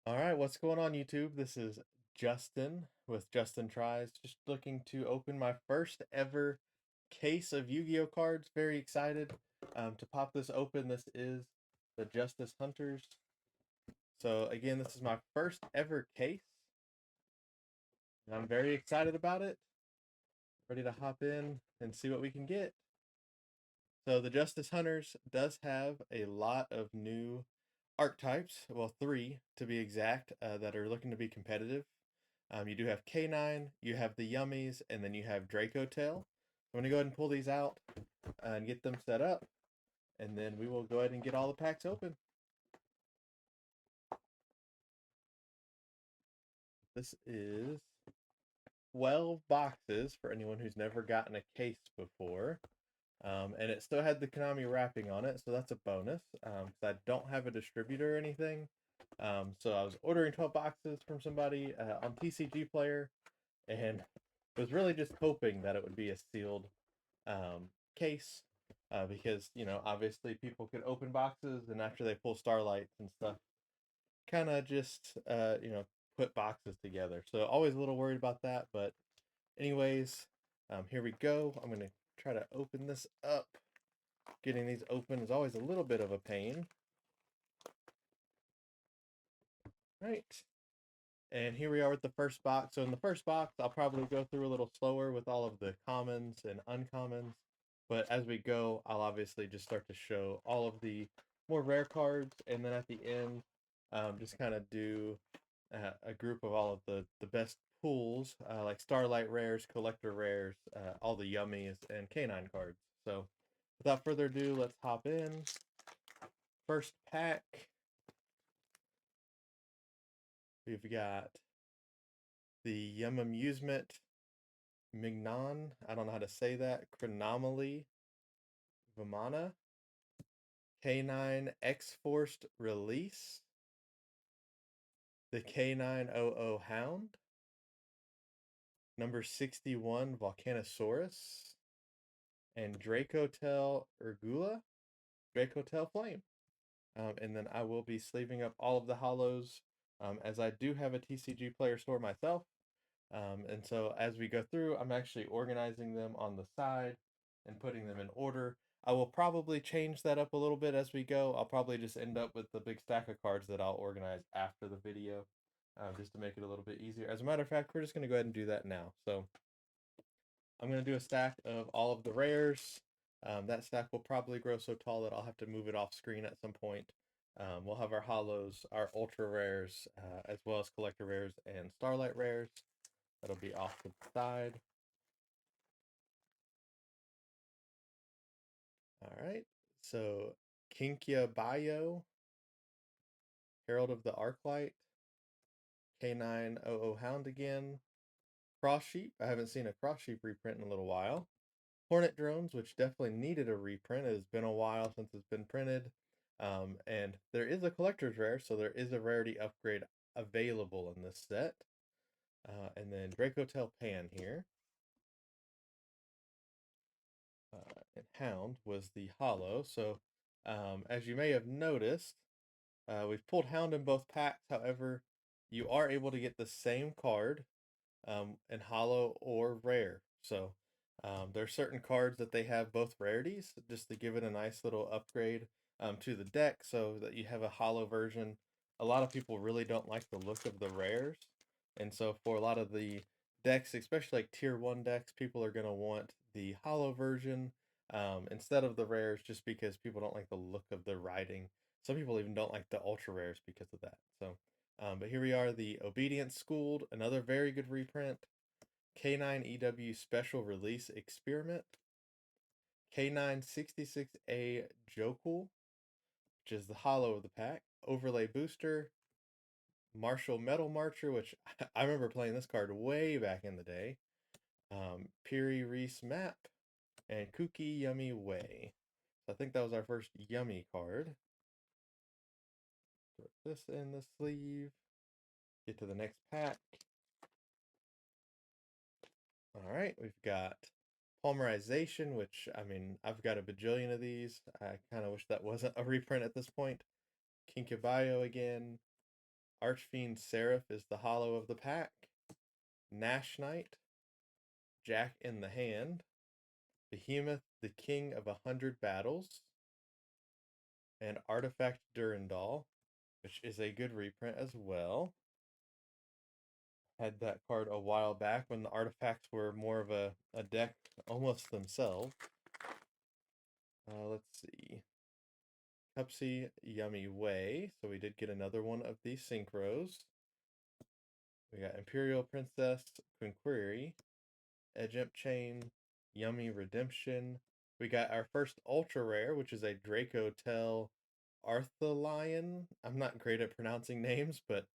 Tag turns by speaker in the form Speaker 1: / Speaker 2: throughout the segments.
Speaker 1: All right, what's going on, YouTube? This is Justin with Justin Tries. Just looking to open my first ever case of Yu-Gi-Oh cards. Very excited to pop this open. This is the Justice Hunters. So again, this is my first ever case, and I'm very excited about it. Ready to hop in and see what we can get. So the Justice Hunters does have a lot of new archetypes, well, three to be exact, that are looking to be competitive. You do have K9, you have the Yummies, and then you have Draco Tail. I'm going to go ahead and pull these out and get them set up, and then we will go ahead and get all the packs open. This is 12 boxes for anyone who's never gotten a case before. And it still had the Konami wrapping on it, so that's a bonus. Because I don't have a distributor or anything. So I was ordering 12 boxes from somebody on TCG Player, and was really just hoping that it would be a sealed case, because obviously people could open boxes, and after they pull starlights and stuff, kind of just put boxes together. So always a little worried about that. But anyways, here we go. I'm gonna try to open this up. Getting these open is always a little bit of a pain. Right. And here we are with the first box. So in the first box, I'll probably go through a little slower with all of the commons and uncommons. But as we go, I'll obviously just start to show all of the more rare cards. And then at the end, just kind of do a group of all of the best pools, like Starlight Rares, Collector Rares, all the Yummies, and Canine cards. So without further ado, let's hop in. First pack, we've got the Yum Amusement Mignon. I don't know how to say that. Chronomaly Vimana. K9 X Forced Release. The K900 Hound. Number 61 Volcanosaurus. And Dracotel Urgula. Dracotel Flame. And then I will be sleeving up all of the hollows, as I do have a TCG Player store myself. And so as we go through, I'm actually organizing them on the side and putting them in order. I will probably change that up a little bit as we go. I'll probably just end up with the big stack of cards that I'll organize after the video, just to make it a little bit easier. As a matter of fact, we're just going to go ahead and do that now. So I'm going to do a stack of all of the rares. That stack will probably grow so tall that I'll have to move it off screen at some point. We'll have our hollows, our ultra rares, as well as collector rares and starlight rares. That'll be off to the side. All right. So Kinkia Bio, Herald of the Arclight, K900 Hound again, Cross Sheep. I haven't seen a Cross Sheep reprint in a little while. Hornet Drones, which definitely needed a reprint. It has been a while since it's been printed. And there is a collector's rare, so there is a rarity upgrade available in this set. And then Dracotel Pan here. And Hound was the hollow. So, as you may have noticed, we've pulled Hound in both packs. However, you are able to get the same card, in hollow or rare. So there are certain cards that they have both rarities, just to give it a nice little upgrade, to the deck, so that you have a hollow version. A lot of people really don't like the look of the rares, and so for a lot of the decks, especially like tier 1 decks, people are going to want the hollow version, instead of the rares, just because people don't like the look of the writing. Some people even don't like the ultra rares because of that. So but here we are, the Obedience Schooled, another very good reprint. K9 EW Special Release Experiment. K9 66A Jokul, which is the hollow of the pack. Overlay Booster. Martial Metal Marcher, which I remember playing this card way back in the day. Piri Reese Map. And Kooky Yummy Way. So I think that was our first Yummy card. Put this in the sleeve. Get to the next pack. All right, we've got polymerization, which, I mean, I've got a bajillion of these. I kind of wish that wasn't a reprint at this point. Kinkabayo again. Archfiend Seraph is the hollow of the pack. Nash Knight, Jack in the Hand, Behemoth, the King of 100 Battles, and Artifact Durandal, which is a good reprint as well. Had that card a while back when the artifacts were more of a deck almost themselves. Let's see. Cupsy Yummy Way. So we did get another one of these synchros. We got Imperial Princess, Quinquiri, Edgemp Chain, Yummy Redemption. We got our first ultra rare, which is a Draco Tell Arthalion. I'm not great at pronouncing names, but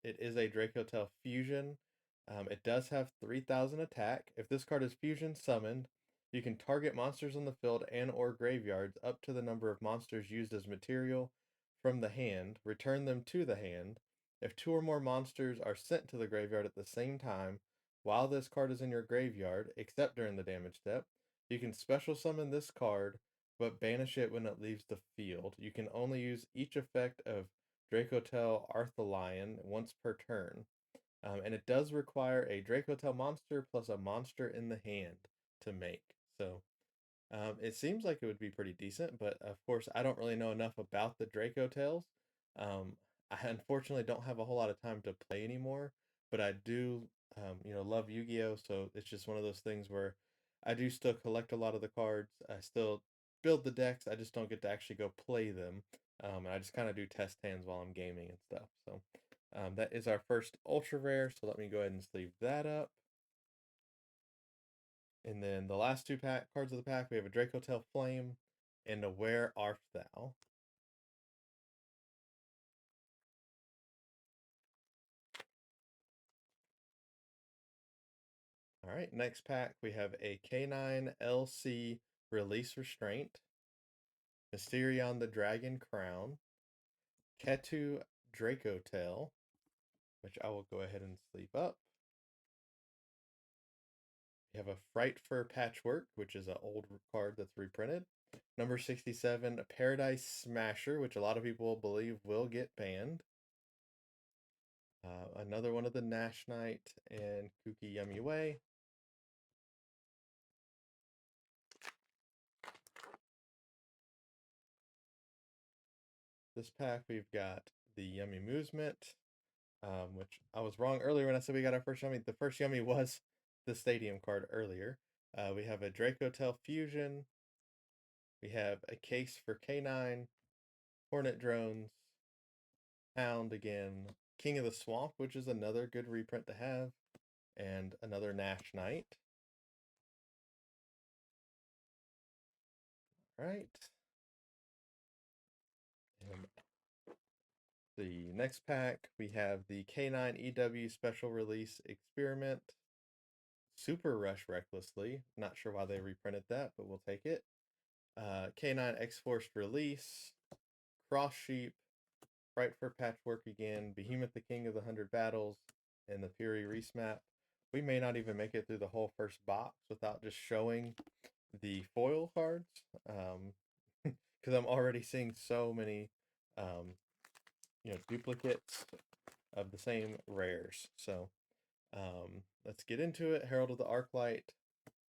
Speaker 1: it is a Draco Tell fusion. It does have 3,000 attack. If this card is fusion summoned, you can target monsters on the field and or graveyards up to the number of monsters used as material from the hand, return them to the hand. If two or more monsters are sent to the graveyard at the same time while this card is in your graveyard, except during the damage step, you can special summon this card but banish it when it leaves the field. You can only use each effect of Dracotel Arthalion once per turn. And it does require a Dracotel monster plus a monster in the hand to make. So it seems like it would be pretty decent, but of course, I don't really know enough about the Draco Tales. I unfortunately don't have a whole lot of time to play anymore, but I do, love Yu-Gi-Oh! So it's just one of those things where I do still collect a lot of the cards. I still build the decks. I just don't get to actually go play them. And I just kind of do test hands while I'm gaming and stuff. So that is our first ultra rare. So let me go ahead and sleeve that up. And then the last two cards of the pack, we have a Dracotel Flame and a Where Art Thou. All right, next pack, we have a K9 LC Release Restraint, Mysterion the Dragon Crown, Ketu Dracotel, which I will go ahead and sleep up. We have a Fright Fur Patchwork, which is an old card that's reprinted. Number 67, Paradise Smasher, which a lot of people believe will get banned. Another one of the Nash Knight and Kuki Yummy Way. This pack, we've got the Yummy Movement, which I was wrong earlier when I said we got our first Yummy. The first Yummy was the Stadium card earlier. We have a Dracotel Fusion. We have a case for K9, Hornet Drones, Hound again, King of the Swamp, which is another good reprint to have, and another Nash Knight. All right. And the next pack, we have the K9 EW Special Release Experiment, Super Rush Recklessly. Not sure why they reprinted that, but we'll take it. K9 X-Forced Release, Cross Sheep, Fright for Patchwork again, Behemoth the King of the 100 Battles, and the Fury Reese map. We may not even make it through the whole first box without just showing the foil cards, because I'm already seeing so many, duplicates of the same rares. So let's get into it. Herald of the Arclight,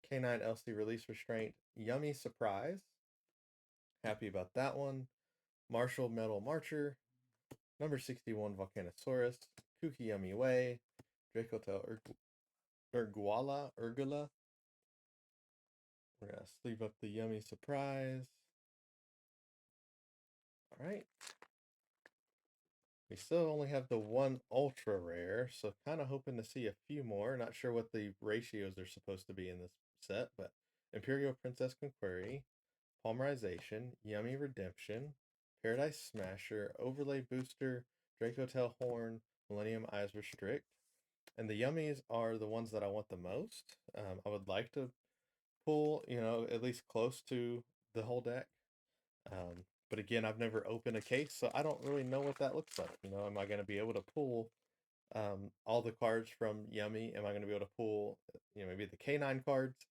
Speaker 1: K9 LC Release Restraint, Yummy Surprise. Happy about that one. Marshall Metal Marcher, number 61 Volcanosaurus, Kuki Yummy Way, Dracotel Urgula. We're gonna sleeve up the Yummy Surprise. All right. We still only have the one ultra rare, so kind of hoping to see a few more. Not sure what the ratios are supposed to be in this set, but Imperial Princess Conquery, Polymerization, Yummy Redemption, Paradise Smasher, Overlay Booster, Dracotel Horn, Millennium Eyes Restrict. And the Yummies are the ones that I want the most. I would like to pull, at least close to the whole deck. But again, I've never opened a case, so I don't really know what that looks like. Am I going to be able to pull all the cards from Yummy? Am I going to be able to pull, maybe the K9 cards?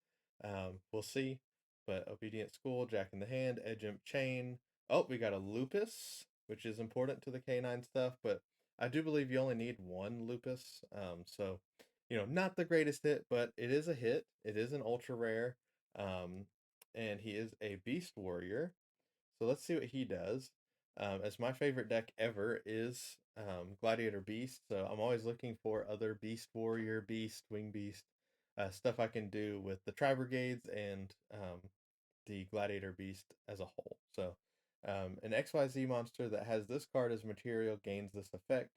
Speaker 1: We'll see. But Obedient School, Jack in the Hand, Edgemp Chain. Oh, we got a Lupus, which is important to the K9 stuff, but I do believe you only need one Lupus. So, not the greatest hit, but it is a hit. It is an ultra rare. Um, and he is a Beast Warrior. So let's see what he does. As my favorite deck ever is Gladiator Beast. So I'm always looking for other Beast Warrior, Beast, Wing Beast, stuff I can do with the Tri Brigades and the Gladiator Beast as a whole. So, an XYZ monster that has this card as material gains this effect.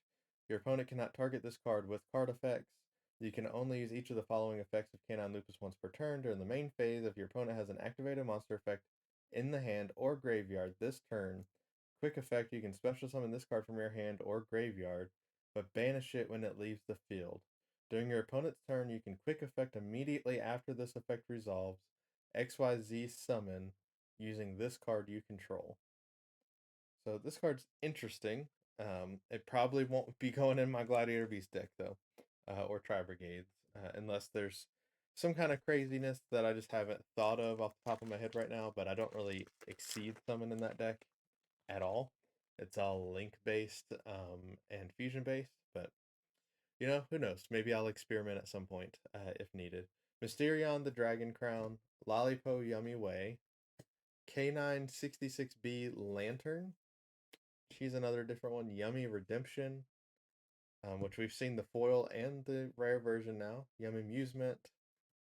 Speaker 1: Your opponent cannot target this card with card effects. You can only use each of the following effects of Canine Lupus once per turn. During the main phase, if your opponent has an activated monster effect in the hand or graveyard this turn, quick effect, you can special summon this card from your hand or graveyard, but banish it when it leaves the field. During your opponent's turn, you can quick effect immediately after this effect resolves XYZ summon using this card you control. So this card's interesting. It probably won't be going in my Gladiator Beast deck though, or Tri Brigades, unless there's some kind of craziness that I just haven't thought of off the top of my head right now. But I don't really exceed summon in that deck at all. It's all link based and fusion based, but who knows? Maybe I'll experiment at some point if needed. Mysterion the Dragon Crown, Lollipo Yummy Way, K9 66B Lantern. She's another different one. Yummy Redemption, which we've seen the foil and the rare version now. Yummy Amusement,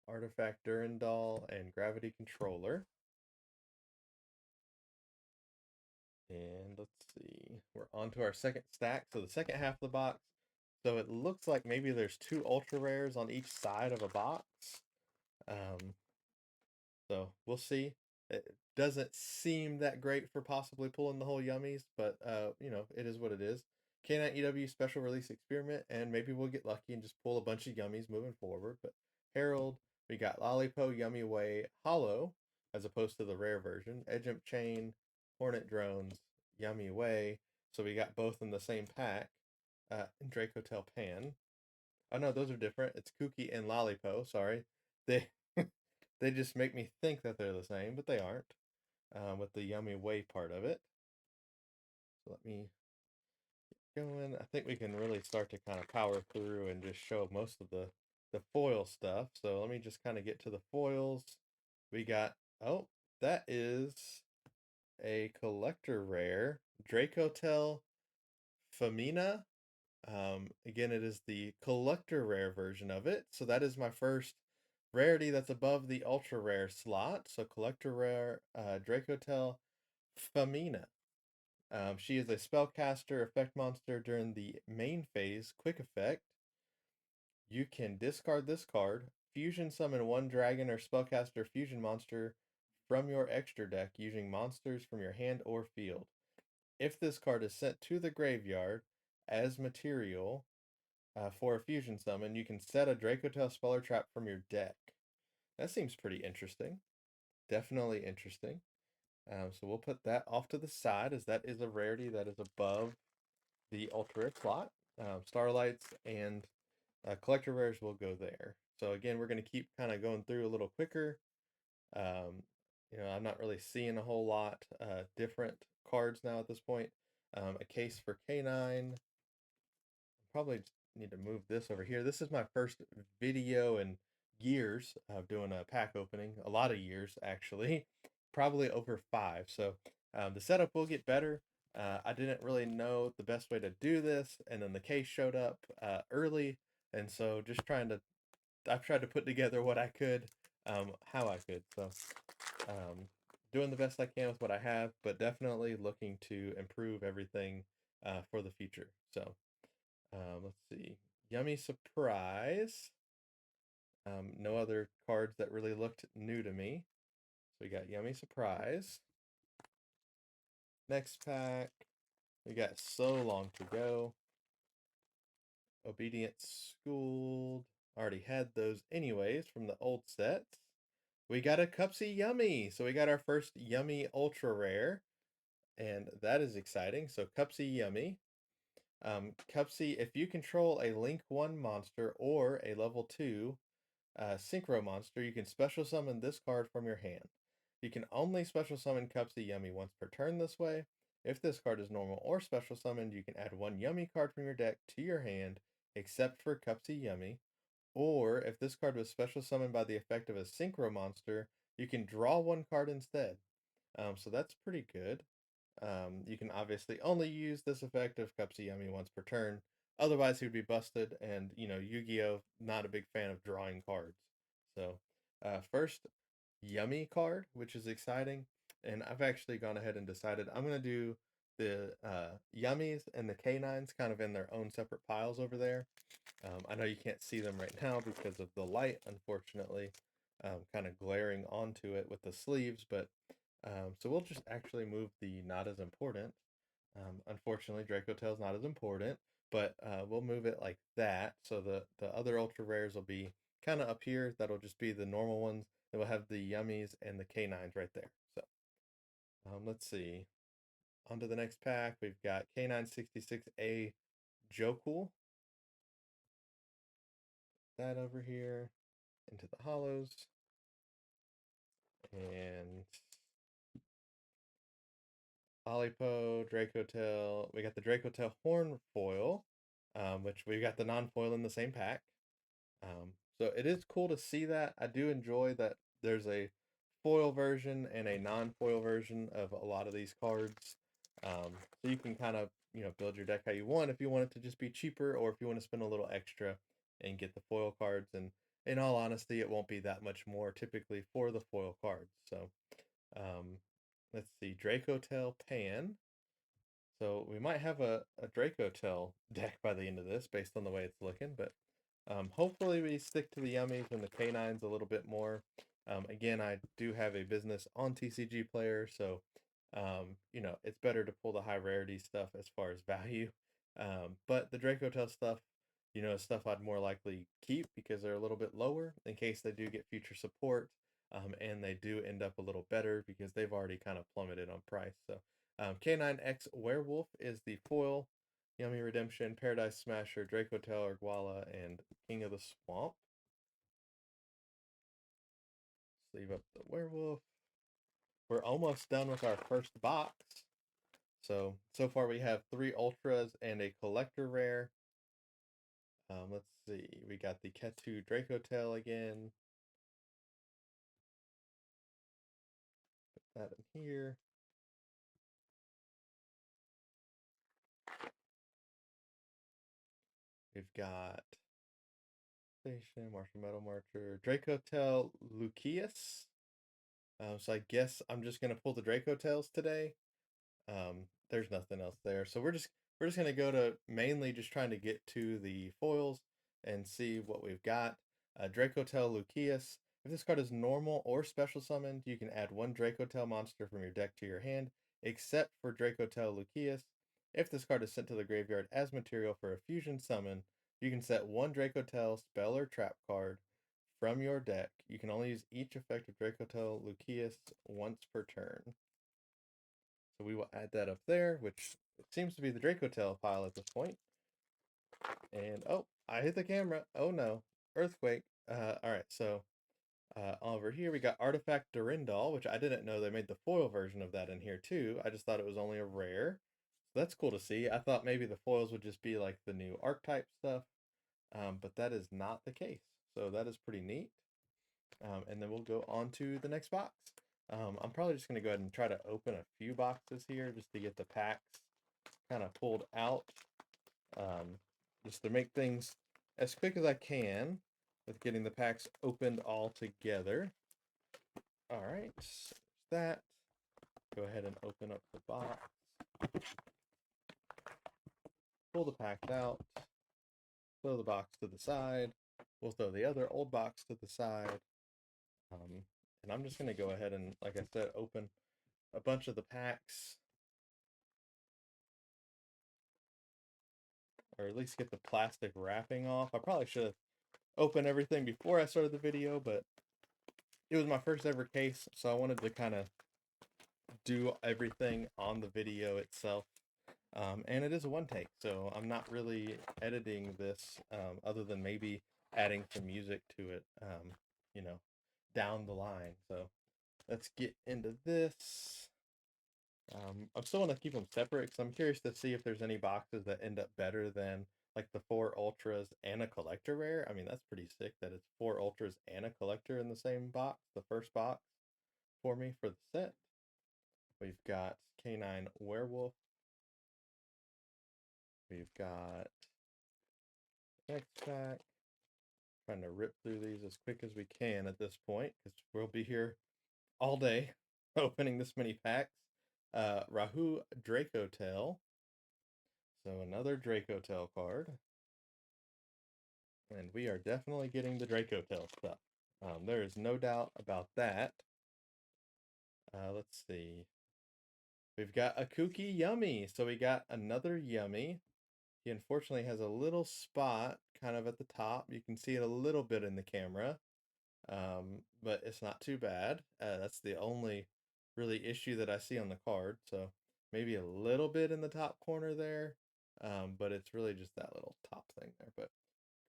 Speaker 1: Artifact Durandal, and Gravity Controller. And let's see, we're on to our second stack. So the second half of the box. So it looks like maybe there's two ultra rares on each side of a box. Um, So we'll see. It doesn't seem that great for possibly pulling the whole yummies, but it is what it is. K9 EW special release experiment, and maybe we'll get lucky and just pull a bunch of yummies moving forward. But Herald, we got Lollipo Yummy Way Hollow, as opposed to the rare version. Edgemp Chain, Hornet Drones, Yummy Way. So we got both in the same pack. And Dracotel Pan. Oh no, those are different. It's Kooky and Lollipo. Sorry, they they just make me think that they're the same, but they aren't. With the yummy way part of it. So let me go in. I think we can really start to kind of power through and just show most of the foil stuff. So let me just kind of get to the foils. We got that is a collector rare Dracotel Femina. Again, it is the collector rare version of it. So that is my first rarity that's above the ultra rare slot. So collector rare Dracotel Femina. She is a spellcaster effect monster during the main phase. Quick effect. You can discard this card, fusion summon one dragon or spellcaster fusion monster from your extra deck using monsters from your hand or field. If this card is sent to the graveyard as material for a fusion summon, you can set a Dracotel Speller Trap from your deck. That seems pretty interesting. Definitely interesting. So we'll put that off to the side as that is a rarity that is above the ultra rare slot. Starlights and collector rares will go there. So again, we're going to keep kind of going through a little quicker. I'm not really seeing a whole lot different cards now at this point. A case for K9. Probably need to move this over here. This is my first video in years of doing a pack opening. A lot of years, actually. Probably over 5. So the setup will get better. I didn't really know the best way to do this, and then the case showed up early, and so I've tried to put together what I could, how I could. So doing the best I can with what I have, but definitely looking to improve everything for the future. So let's see. Yummy Surprise. No other cards that really looked new to me. So we got Yummy Surprise. Next pack. We got So Long to Go. Obedient Schooled. Already had those anyways from the old sets. We got a Cupsy Yummy. So we got our first Yummy Ultra Rare. And that is exciting. So Cupsy Yummy. Cupsy, if you control a Link 1 monster or a level 2 Synchro monster, you can special summon this card from your hand. You can only special summon Cupsy Yummy once per turn this way. If this card is normal or special summoned, you can add one Yummy card from your deck to your hand, except for Cupsy Yummy. Or if this card was special summoned by the effect of a synchro monster, you can draw one card instead. So that's pretty good. You can obviously only use this effect of Cupsy Yummy once per turn. Otherwise, he would be busted, and Yu-Gi-Oh! Not a big fan of drawing cards. So, first, Yummy card, which is exciting. And I've actually gone ahead and decided I'm going to do the Yummies and the Canines kind of in their own separate piles over there. I know you can't see them right now because of the light, unfortunately, kind of glaring onto it with the sleeves, but so we'll just actually move the not as important. Unfortunately, Draco Tail's not as important, but we'll move it like that. So the other ultra rares will be kind of up here. That'll just be the normal ones. And we'll have the Yummies and the Canines right there. So let's see. On to the next pack. We've got K966A Jocool. That over here into the hollows. And Olipo, Dracotail. We got the Dracotail Horn foil, which we got the non-foil in the same pack. So it is cool to see that. I do enjoy that there's a foil version and a non-foil version of a lot of these cards. So you can kind of build your deck how you want. If you want it to just be cheaper, or if you want to spend a little extra and get the foil cards. And in all honesty, it won't be that much more typically for the foil cards. So let's see, Dracotail Pan. So we might have a Dracotail deck by the end of this based on the way it's looking, but hopefully we stick to the Yummies and the Canines a little bit more. Again, I do have a business on TCG Player, so it's better to pull the high rarity stuff as far as value. But the Dracotail stuff, is stuff I'd more likely keep because they're a little bit lower in case they do get future support. And they do end up a little better because they've already kind of plummeted on price. So K9X Werewolf is the foil. Yummy Redemption, Paradise Smasher, Dracotail, Urguala, and King of the Swamp. Sleeve up the werewolf. We're almost done with our first box. So far we have 3 ultras and a collector rare. Let's see. We got the Ketu Dracotail again. Put that in here. We've got Station, Martial Metal Marcher, Dracotail Lucius. So I guess I'm just gonna pull the Dracotails today. There's nothing else there, so we're just gonna go to mainly just trying to get to the foils and see what we've got. Dracotail Lucius. If this card is normal or special summoned, you can add one Dracotail monster from your deck to your hand, except for Dracotail Lucius. If this card is sent to the graveyard as material for a fusion summon, you can set one Dracotail spell or trap card from your deck. You can only use each effect of Dracotail Lucius once per turn. So we will add that up there, which seems to be the Dracotail pile at this point. And oh, I hit the camera. Oh no, earthquake. All right, so over here we got Artifact Durindal, which I didn't know they made the foil version of that in here too. I just thought it was only a rare. So that's cool to see. I thought maybe the foils would just be like the new archetype stuff, but that is not the case. So that is pretty neat. And then we'll go on to the next box. I'm probably just going to go ahead and try to open a few boxes here just to get the packs kind of pulled out. Just to make things as quick as I can with getting the packs opened all together. All right, that. Go ahead and open up the box. Pull the packs out. Throw the box to the side. We'll throw the other old box to the side. And I'm just going to go ahead and, like I said, open a bunch of the packs, or at least get the plastic wrapping off. I probably should have opened everything before I started the video, but it was my first ever case, so I wanted to kind of do everything on the video itself. And it is a one take, so I'm not really editing this other than maybe adding some music to it, down the line. So let's get into this. I still want to keep them separate because I'm curious to see if there's any boxes that end up better than like the four ultras and a collector rare. I mean, that's pretty sick that it's four ultras and a collector in the same box, the first box for me for the set. We've got Canine Werewolf. We've got X Pack. Trying to rip through these as quick as we can at this point because we'll be here all day opening this many packs. Rahu Dracotail. So another Dracotail card. And we are definitely getting the Dracotail stuff. There is no doubt about that. Let's see. We've got a Kooky Yummy. So we got another Yummy. He unfortunately has a little spot kind of at the top. You can see it a little bit in the camera. But it's not too bad. That's the only really issue that I see on the card. So maybe a little bit in the top corner there. But it's really just that little top thing there. But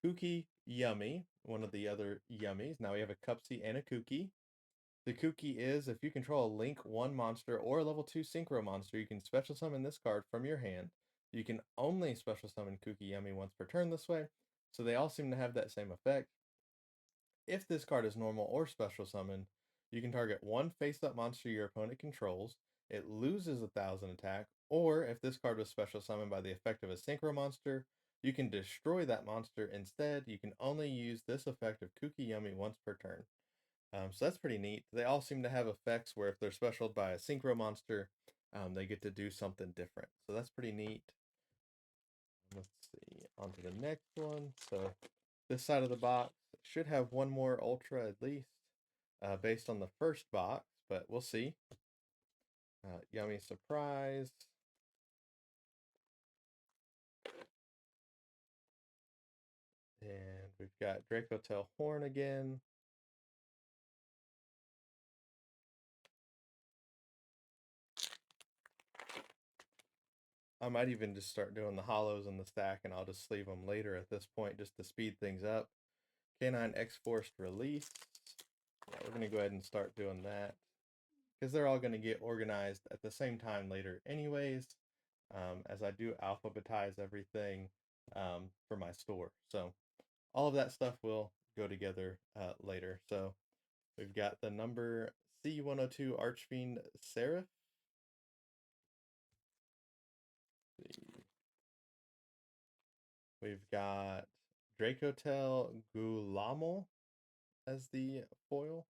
Speaker 1: Kooky Yummy, one of the other Yummies. Now we have a Cupsy and a Kooky. The Kooky is if you control a Link 1 monster or a level 2 Synchro monster, you can special summon this card from your hand. You can only special summon Kooky Yummy once per turn this way. So they all seem to have that same effect. If this card is normal or special summon, you can target one face-up monster your opponent controls. It loses 1,000 attack, or if this card was special summoned by the effect of a synchro monster, you can destroy that monster instead. You can only use this effect of Kooky Yummy once per turn. So that's pretty neat. They all seem to have effects where if they're specialed by a synchro monster, they get to do something different. So that's pretty neat. Let's see, on to the next one. So this side of the box should have one more Ultra at least, based on the first box, but we'll see. Yummy Surprise. And we've got Dracotail Horn again. I might even just start doing the hollows in the stack and I'll just sleeve them later at this point just to speed things up. Canine X-Forced Release. Yeah, we're going to go ahead and start doing that because they're all going to get organized at the same time later anyways, as I do alphabetize everything for my store. So all of that stuff will go together later. So we've got the number C102 Archfiend Seraph. We've got Dracotail Gulamel as the foil.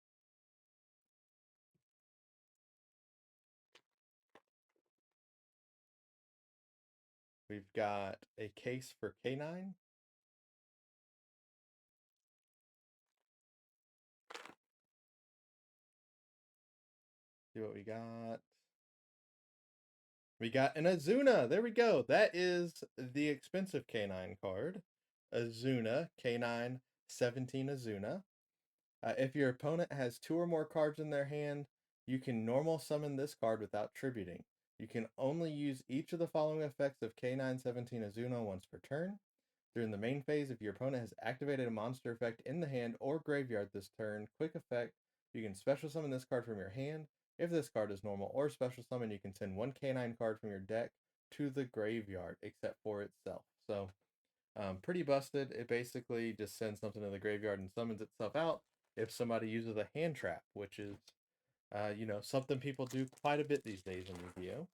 Speaker 1: We've got a case for K9. See what we got. We got an Azuna. There we go. That is the expensive K9 card. Azuna, K9 17 Azuna. If your opponent has two or more cards in their hand, you can normal summon this card without tributing. You can only use each of the following effects of K9 17 Azuna once per turn. During the main phase, if your opponent has activated a monster effect in the hand or graveyard this turn, quick effect, you can special summon this card from your hand. If this card is normal or special summon, you can send one K9 card from your deck to the graveyard, except for itself. So, pretty busted. It basically just sends something to the graveyard and summons itself out if somebody uses a hand trap, which is, something people do quite a bit these days in Yu-Gi-Oh!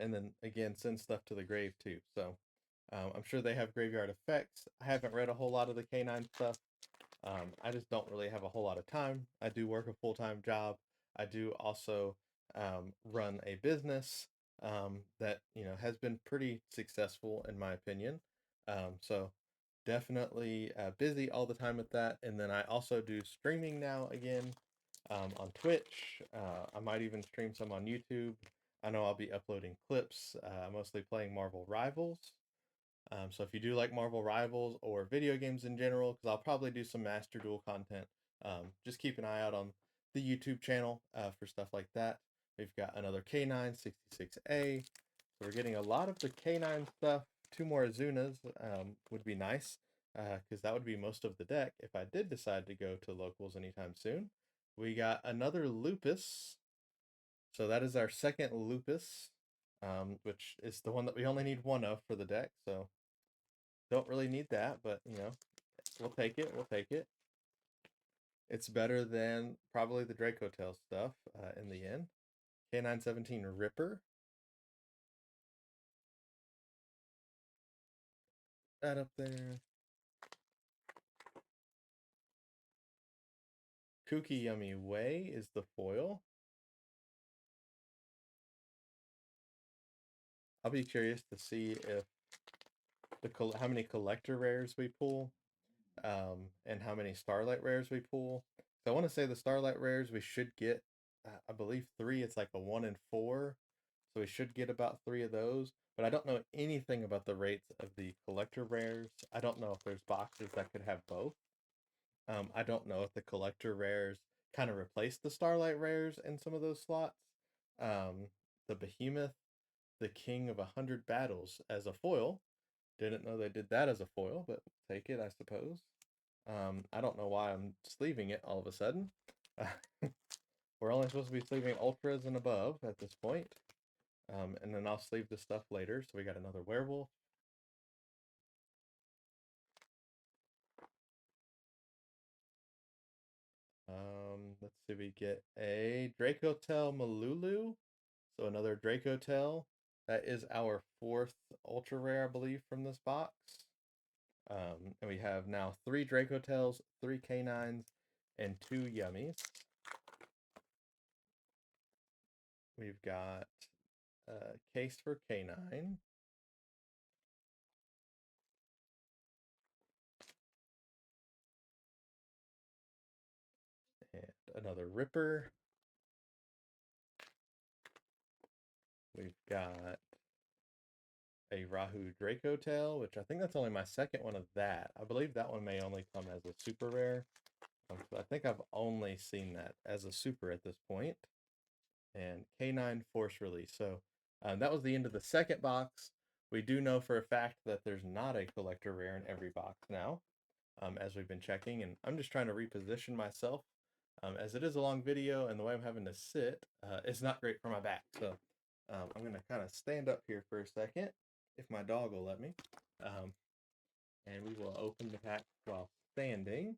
Speaker 1: And then again, send stuff to the grave too. So I'm sure they have graveyard effects. I haven't read a whole lot of the K9 stuff. I just don't really have a whole lot of time. I do work a full-time job. I do also run a business that has been pretty successful in my opinion. So definitely busy all the time with that. And then I also do streaming now again on Twitch. I might even stream some on YouTube. I know I'll be uploading clips, mostly playing Marvel Rivals. So if you do like Marvel Rivals or video games in general, because I'll probably do some Master Duel content, just keep an eye out on the YouTube channel for stuff like that. We've got another K9 66A. So we're getting a lot of the K9 stuff. Two more Azunas would be nice, because that would be most of the deck if I did decide to go to locals anytime soon. We got another Lupus. So that is our second Lupus, which is the one that we only need one of for the deck. So don't really need that, but you know, we'll take it. We'll take it. It's better than probably the Draco Tail stuff in the end. K917 Ripper. That up there. Kooky Yummy Way is the foil. I'll be curious to see if how many collector rares we pull, and how many Starlight rares we pull. So I want to say the Starlight rares we should get, I believe 3. It's like a 1 in 4, so we should get about 3 of those. But I don't know anything about the rates of the collector rares. I don't know if there's boxes that could have both. I don't know if the collector rares kind of replace the Starlight rares in some of those slots. The Behemoth, the King of 100 Battles as a foil. Didn't know they did that as a foil, but take it, I suppose. I don't know why I'm sleeving it all of a sudden. We're only supposed to be sleeving ultras and above at this point. And then I'll sleeve the stuff later. So we got another werewolf. Let's see, we get a Dracotel Malulu. So another Dracotel. That is our 4th ultra rare, I believe, from this box. And we have now 3 Dracotels, 3 Canines, and 2 Yummies. We've got a case for Canine. And another Ripper. We've got a Rahu Dracotail, which I think that's only my second one of that. I believe that one may only come as a super rare. I think I've only seen that as a super at this point. And K9 Force Release. So that was the end of the second box. We do know for a fact that there's not a collector rare in every box now, as we've been checking. And I'm just trying to reposition myself, as it is a long video and the way I'm having to sit is not great for my back. So I'm going to kind of stand up here for a second, if my dog will let me. And we will open the pack while standing.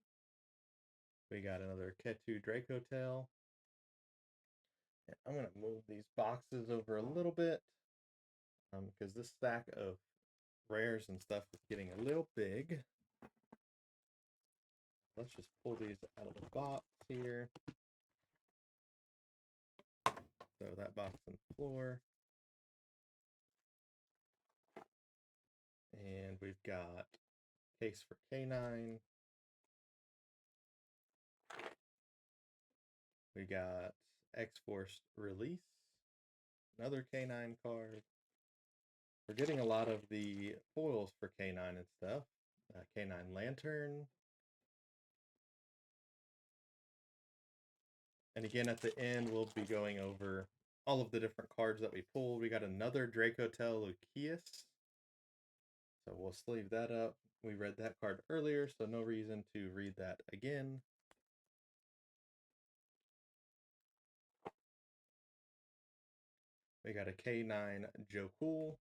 Speaker 1: We got another Ketu Dracotail. And I'm going to move these boxes over a little bit, because this stack of rares and stuff is getting a little big. Let's just pull these out of the box here. Throw that box on the floor. And we've got case for K9. We got X-Force Release. Another K9 card. We're getting a lot of the foils for K9 and stuff. K9 Lantern. And again, at the end, we'll be going over all of the different cards that we pulled. We got another Dracotel Lucius. So we'll sleeve that up. We read that card earlier, so no reason to read that again. We got a K9 Joe Cool.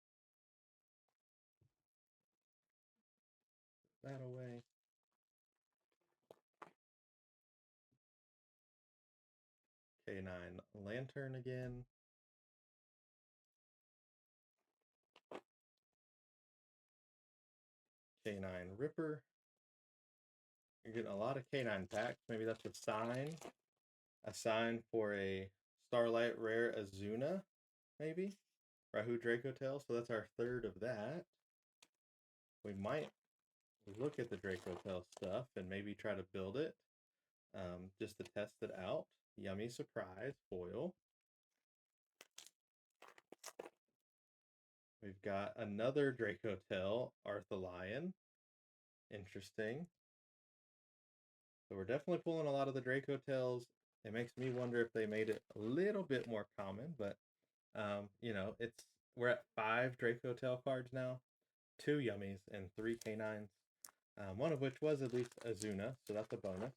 Speaker 1: That away. K9 Lantern again. K9 Ripper. You're getting a lot of K9 packs. Maybe that's a sign. A sign for a Starlight Rare Azuna, maybe? Rahu Dracotail. So that's our 3rd of that. We might look at the Dracotail stuff and maybe try to build it, just to test it out. Yummy Surprise foil. We've got another Dracotail Arthalion. Interesting. So we're definitely pulling a lot of the Dracotels. It makes me wonder if they made it a little bit more common, but you know, we're at 5 Dracotail cards now, 2 Yummies and 3 Canines. One of which was at least Azuna, so that's a bonus.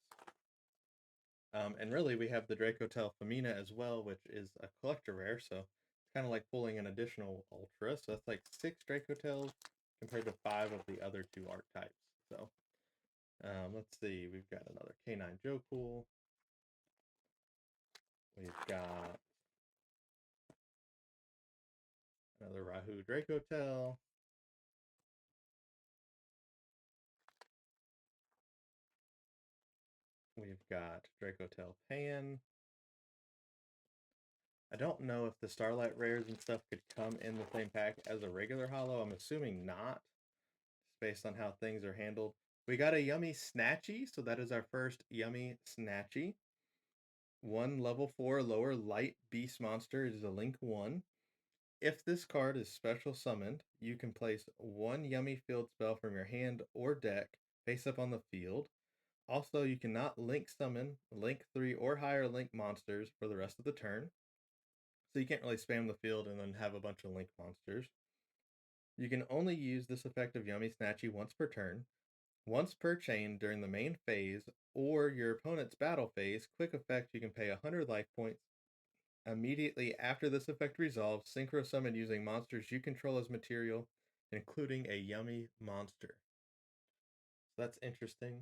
Speaker 1: And really, we have the Dracotel Femina as well, which is a collector rare, so it's kind of like pulling an additional Ultra. So that's like 6 Dracotels compared to 5 of the other 2 archetypes. So let's see, we've got another K9 Joe. We've got another Rahu Dracotel. We've got Dracotel Pan. I don't know if the Starlight Rares and stuff could come in the same pack as a regular holo. I'm assuming not, based on how things are handled. We got a Yummy Snatchy, so that is our first Yummy Snatchy. One level 4 lower light beast monster is a Link 1. If this card is special summoned, you can place one Yummy field spell from your hand or deck face up on the field. Also, you cannot Link summon Link 3 or higher Link monsters for the rest of the turn. So you can't really spam the field and then have a bunch of Link monsters. You can only use this effect of Yummy Snatchy once per turn. Once per chain during the main phase or your opponent's battle phase, quick effect, you can pay 100 life points. Immediately after this effect resolves, synchro summon using monsters you control as material, including a Yummy monster. So that's interesting.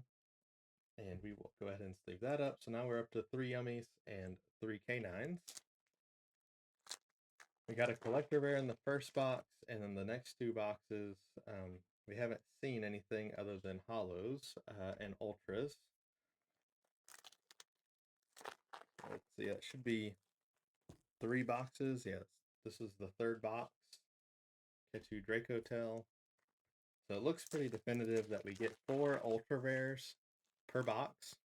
Speaker 1: And we will go ahead and sleeve that up. So now we're up to 3 Yummies and 3 K9s. We got a collector rare in the first box, and then the next 2 boxes, we haven't seen anything other than holos and ultras. Let's see, it should be 3 boxes. Yes, this is the 3rd box. Ketu Dracotel. So it looks pretty definitive that we get 4 ultra rares per box.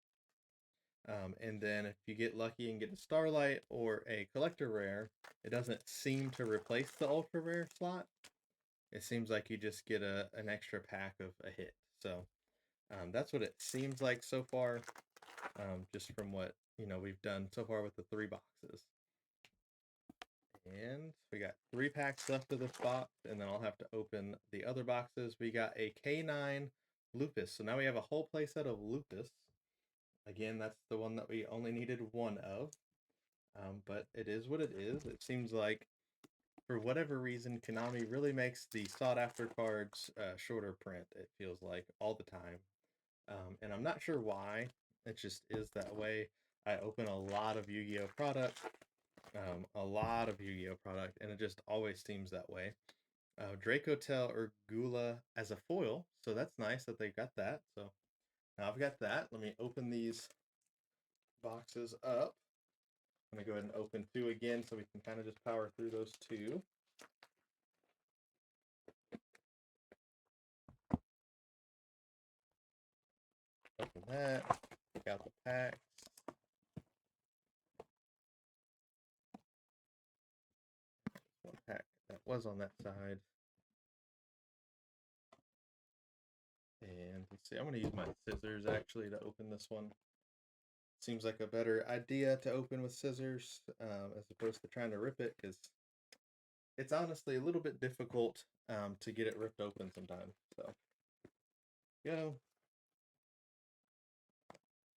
Speaker 1: And then if you get lucky and get a Starlight or a collector rare, it doesn't seem to replace the ultra rare slot. It seems like you just get an extra pack of a hit. So that's what it seems like so far, just from what we've done so far with the 3 boxes. And we got 3 packs left of this box, and then I'll have to open the other boxes. We got a K9 Lupus. So now we have a whole playset of Lupus. Again, that's the one that we only needed 1 of. But it is what it is. It seems like, for whatever reason, Konami really makes the sought-after cards shorter print, it feels like, all the time. And I'm not sure why. It just is that way. I open a lot of Yu-Gi-Oh! Product, and it just always seems that way. Dracotel or Gula as a foil, so that's nice that they got that. So now I've got that. Let me open these boxes up. I'm gonna go ahead and open 2 again so we can kind of just power through those 2. Open that. Take out the packs. One pack that was on that side. And let's see, I'm gonna use my scissors actually to open this one. Seems like a better idea to open with scissors as opposed to trying to rip it, because it's honestly a little bit difficult to get it ripped open sometimes. So go,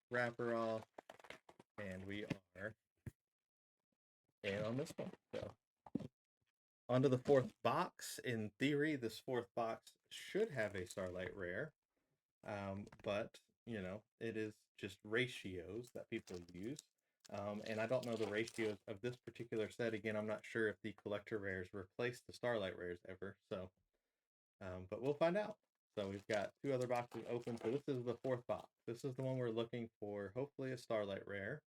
Speaker 1: wrapper off, and we are in on this one. So onto the 4th box. In theory, this 4th box should have a Starlight Rare, but it is just ratios that people use. And I don't know the ratios of this particular set. Again, I'm not sure if the collector rares replace the Starlight rares ever. So, but we'll find out. So we've got 2 other boxes open. So this is the 4th box. This is the one we're looking for. Hopefully a Starlight rare.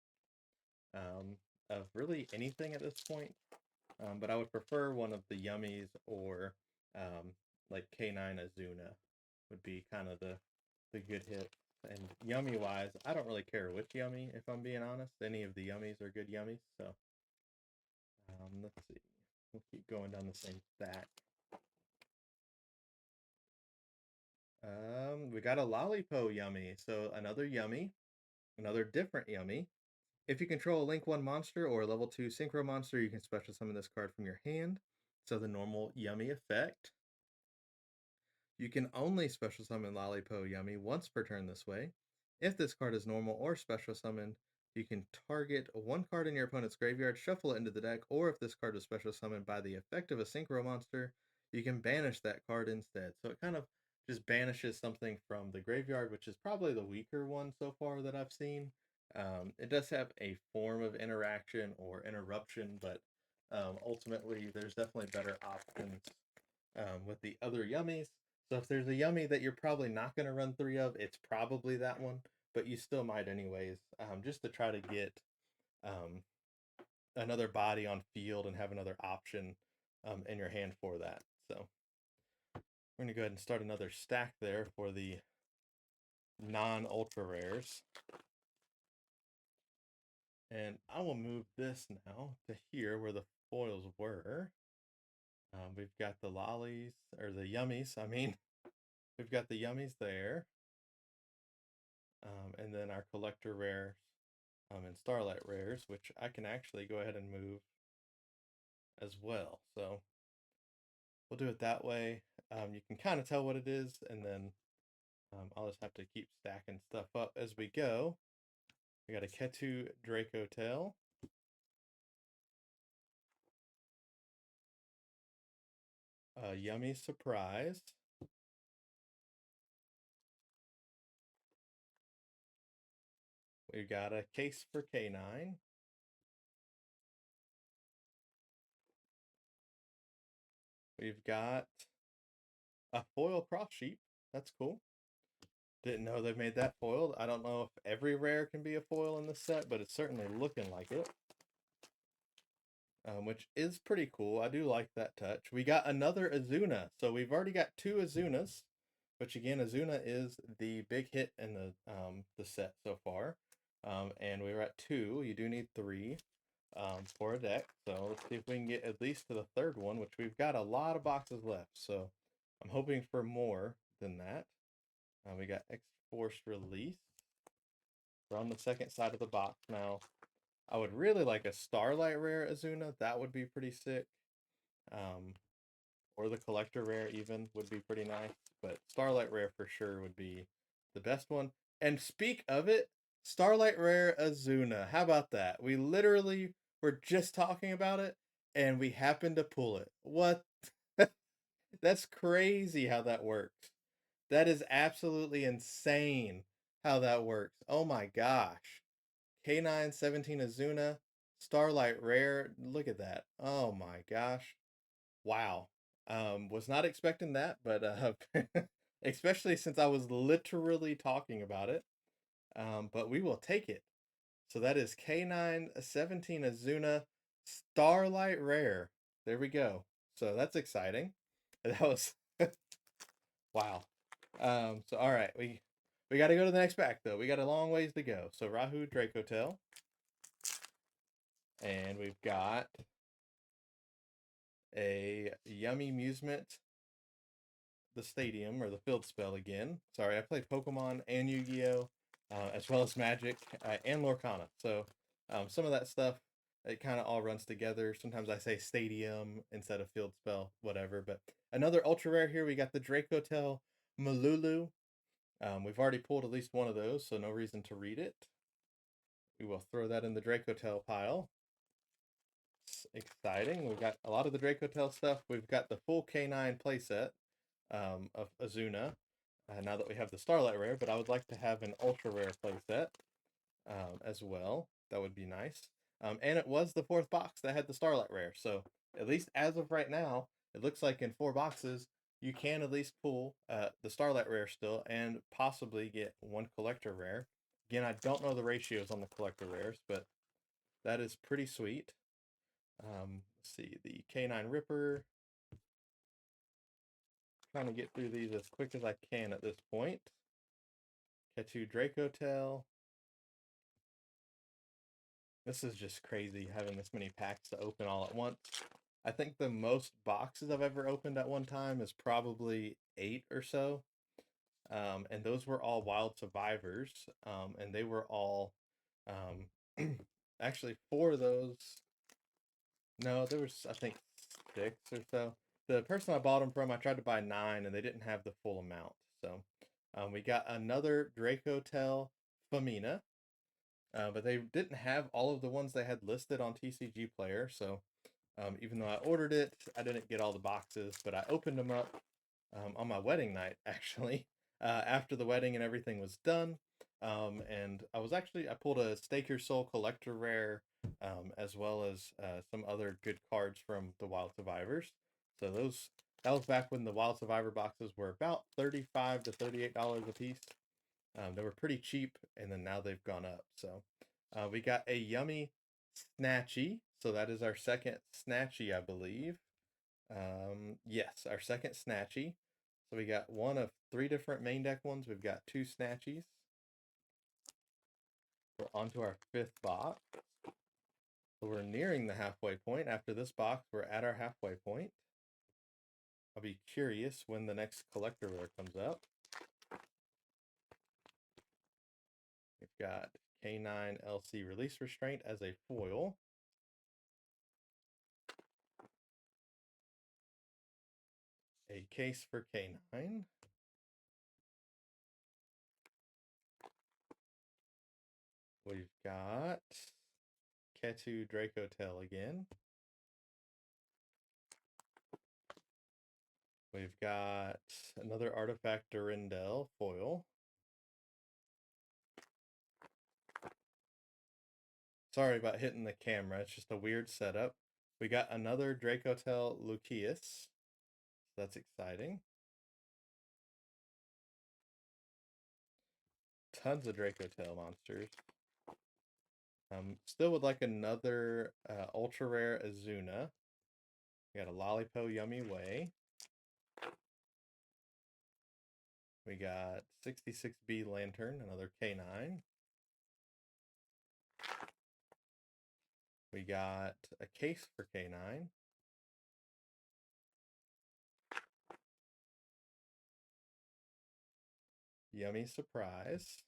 Speaker 1: Of really anything at this point. But I would prefer one of the Yummies, or like K9 Azuna would be kind of the good hit. And Yummy wise, I don't really care which Yummy, if I'm being honest. Any of the Yummies are good Yummies. So let's see. We'll keep going down the same stack. We got a Lollipo Yummy. So another Yummy, another different Yummy. If you control a Link 1 monster or a level 2 Synchro monster, you can special summon this card from your hand. So the normal Yummy effect. You can only special summon Lollipo Yummy once per turn this way. If this card is normal or special summoned, You can target one card in your opponent's graveyard, shuffle it into the deck, or if this card was special summoned by the effect of a synchro monster, you can banish that card instead. So it kind of just banishes something from the graveyard, which is probably the weaker one so far that I've seen. It does have a form of interaction or interruption, but ultimately there's definitely better options with the other yummies. So if there's a yummy that you're probably not going to run three of, it's probably that one, but you still might anyways, just to try to get um, another body on field and have another option in your hand for that. So we're going to go ahead and start another stack there for the non-ultra rares. And I will move this now to here where the foils were. We've got the lollies, or the yummies, I mean. We've got the yummies there. And then our collector rares and starlight rares, which I can actually go ahead and move as well. So we'll do it that way. You can kind of tell what it is, and then I'll just have to keep stacking stuff up as we go. We got a Ketu Draco Tail. A Yummy Surprise. We got a Case for K9. We've got a foil cross sheep. That's cool. Didn't know they made that foiled. I don't know if every rare can be a foil in this set, but it's certainly looking like it. Which is pretty cool. I do like that touch. We got another Azuna. So we've already got two Azunas, which again, Azuna is the big hit in the set so far. And we were at two. You do need three for a deck. So let's see if we can get at least to the third one, which we've got a lot of boxes left. So I'm hoping for more than that. We got X-Force Release. We're on the second side of the box now. I would really like a Starlight Rare Azuna. That would be pretty sick. Um, or the Collector Rare even would be pretty nice. But Starlight Rare for sure would be the best one. And speak of it, Starlight Rare Azuna. How about that? We literally were just talking about it and we happened to pull it. What? That's crazy how that works. That is absolutely insane how that works. Oh my gosh. K9 17 Azuna, Starlight Rare. Look at that. Oh my gosh. Wow. Was not expecting that, but especially since I was literally talking about it. But we will take it. So that is K9 17 Azuna, Starlight Rare. There we go. So that's exciting. That was wow. So all right, we got to go to the next pack though. We got a long ways to go. So Rahu Dracotel, and we've got a Yummy Amusement, the Stadium or the Field Spell again. Sorry, I play Pokemon and Yu-Gi-Oh, as well as Magic and Lorcana. So some of that stuff it kind of all runs together. Sometimes I say Stadium instead of Field Spell, whatever. But another ultra rare here. We got the Dracotel Malulu. We've already pulled at least one of those, so no reason to read it. We will throw that in the Dracotel pile. It's exciting. We've got a lot of the Dracotel stuff. We've got the full K9 playset of Azuna. Now that we have the Starlight Rare, but I would like to have an Ultra Rare playset as well. That would be nice. And it was the fourth box that had the Starlight Rare. So at least as of right now, it looks like in four boxes, you can at least pull the Starlight Rare still and possibly get one Collector Rare. Again, I don't know the ratios on the Collector Rares, but that is pretty sweet. Let's see, the K9 Ripper. Trying to get through these as quick as I can at this point. Ketu Dracotel. This is just crazy having this many packs to open all at once. I think the most boxes I've ever opened at one time is probably 8 or so. And those were all Wild Survivors. And they were all, actually 4 of those. No, there was, I think, 6 or so. The person I bought them from, I tried to buy 9 and they didn't have the full amount. So we got another Dracotel Famina. but they didn't have all of the ones they had listed on TCG Player. So even though I ordered it, I didn't get all the boxes, but I opened them up on my wedding night, actually, after the wedding and everything was done. And I pulled a Stake Your Soul collector rare, as well as some other good cards from the Wild Survivors. So that was back when the Wild Survivor boxes were about $35 to $38 a piece. They were pretty cheap, and then now they've gone up. So we got a yummy Snatchy. So that is our second Snatchy, I believe. Yes, our second Snatchy. So we got one of three different main deck ones. We've got two Snatchies. We're on to our fifth box. So we're nearing the halfway point. After this box, we're at our halfway point. I'll be curious when the next collector rare comes up. We've got K9 LC Release Restraint as a foil. A case for K9. We've got Ketu Draco Tail again. We've got another Artifact Durandal foil. Sorry about hitting the camera. It's just a weird setup. We got another Dracotel Lucius. So that's exciting. Tons of Dracotel monsters. Still would like another ultra rare Azuna. We got a Lollipo Yummy Way. We got 66B Lantern, another K9. We got a case for K9. Yummy Surprise.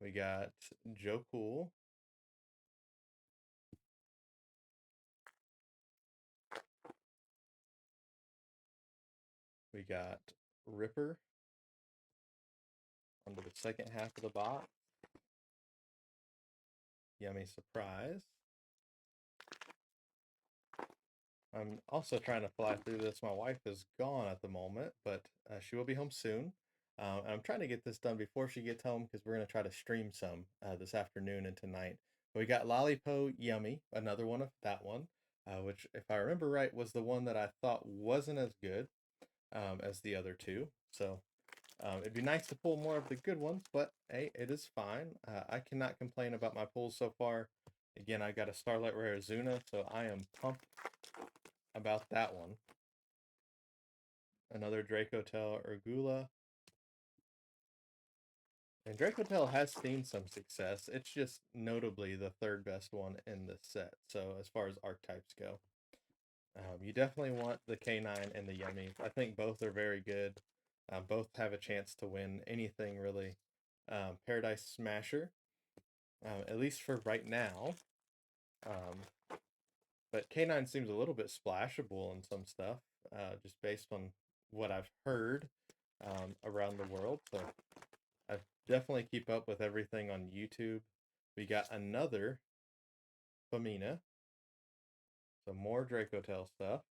Speaker 1: We got Joe Cool. We got Ripper onto the second half of the box. Yummy Surprise. I'm also trying to fly through this. My wife is gone at the moment, but she will be home soon. And I'm trying to get this done before she gets home because we're going to try to stream some this afternoon and tonight. But we got Lollipo Yummy, another one of that one, which, if I remember right, was the one that I thought wasn't as good as the other two. So it'd be nice to pull more of the good ones, but hey, it is fine. I cannot complain about my pulls so far. Again, I got a Starlight Rare Azuna, so I am pumped about that one. Another Dracotel Urgula. And Dracotel has seen some success. It's just notably the third best one in this set. So as far as archetypes go, you definitely want the K9 and the Yummy. I think both are very good. Both have a chance to win anything really. Paradise Smasher, at least for right now. But K9 seems a little bit splashable in some stuff, just based on what I've heard around the world. So I definitely keep up with everything on YouTube. We got another Famina. Some more Dracotel stuff.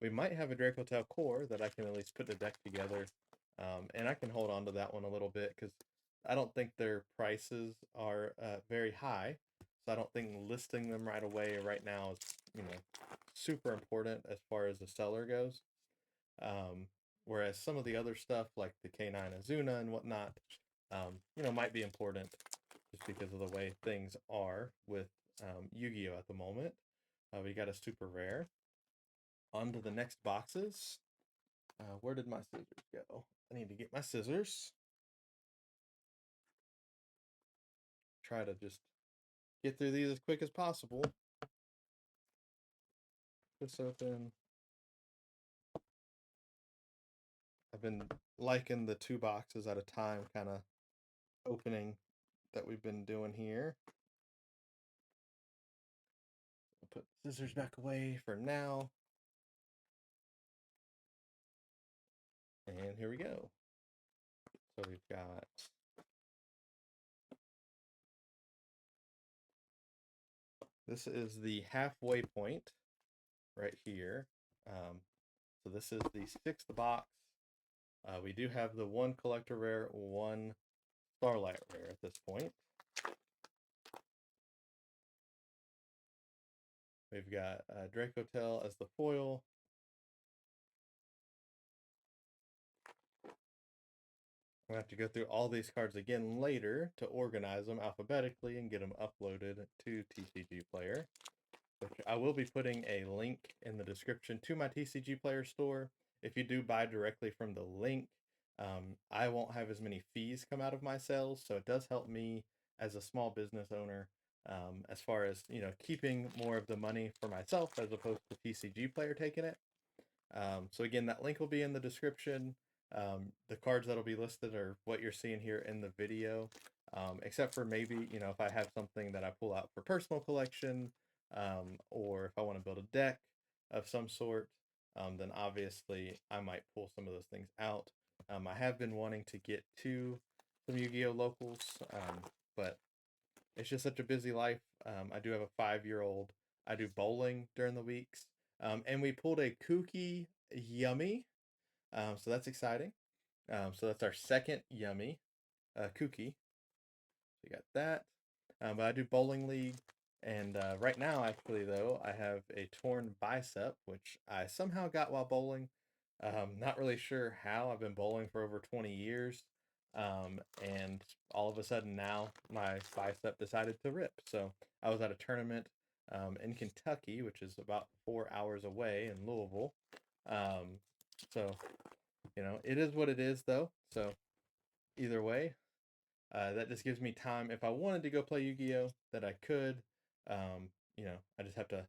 Speaker 1: We might have a Dracotel core that I can at least put the deck together. And I can hold on to that one a little bit because I don't think their prices are very high. So I don't think listing them right away right now is, super important as far as the seller goes. Whereas some of the other stuff like the K9 Azuna and whatnot, might be important just because of the way things are with Yu-Gi-Oh at the moment. We got a super rare. On to the next boxes. Where did my scissors go? I need to get my scissors. Try to just get through these as quick as possible. This open. I've been liking the two boxes at a time kind of opening that we've been doing here. I'll put scissors back away for now. And here we go. So we've got this is the halfway point right here. So this is the sixth box. We do have the one collector rare, one starlight rare at this point. We've got Dracotel as the foil. I'm going to have to go through all these cards again later to organize them alphabetically and get them uploaded to TCG Player. Which I will be putting a link in the description to my TCG Player store. If you do buy directly from the link, I won't have as many fees come out of my sales, so it does help me as a small business owner, as far as keeping more of the money for myself as opposed to TCG Player taking it. So again, that link will be in the description. The cards that'll be listed are what you're seeing here in the video, except for maybe, if I have something that I pull out for personal collection, or if I want to build a deck of some sort, then obviously I might pull some of those things out. I have been wanting to get to some Yu-Gi-Oh! Locals, but it's just such a busy life. I do have a 5-year-old. I do bowling during the weeks. And we pulled a kooky yummy. So that's exciting. So that's our second yummy, kooky. So you got that. But I do bowling league. And right now, actually, though, I have a torn bicep, which I somehow got while bowling. Not really sure how. I've been bowling for over 20 years. And all of a sudden now my bicep decided to rip. So I was at a tournament in Kentucky, which is about 4 hours away in Louisville. So, it is what it is, though. So either way, that just gives me time. If I wanted to go play Yu-Gi-Oh, that I could. I just have to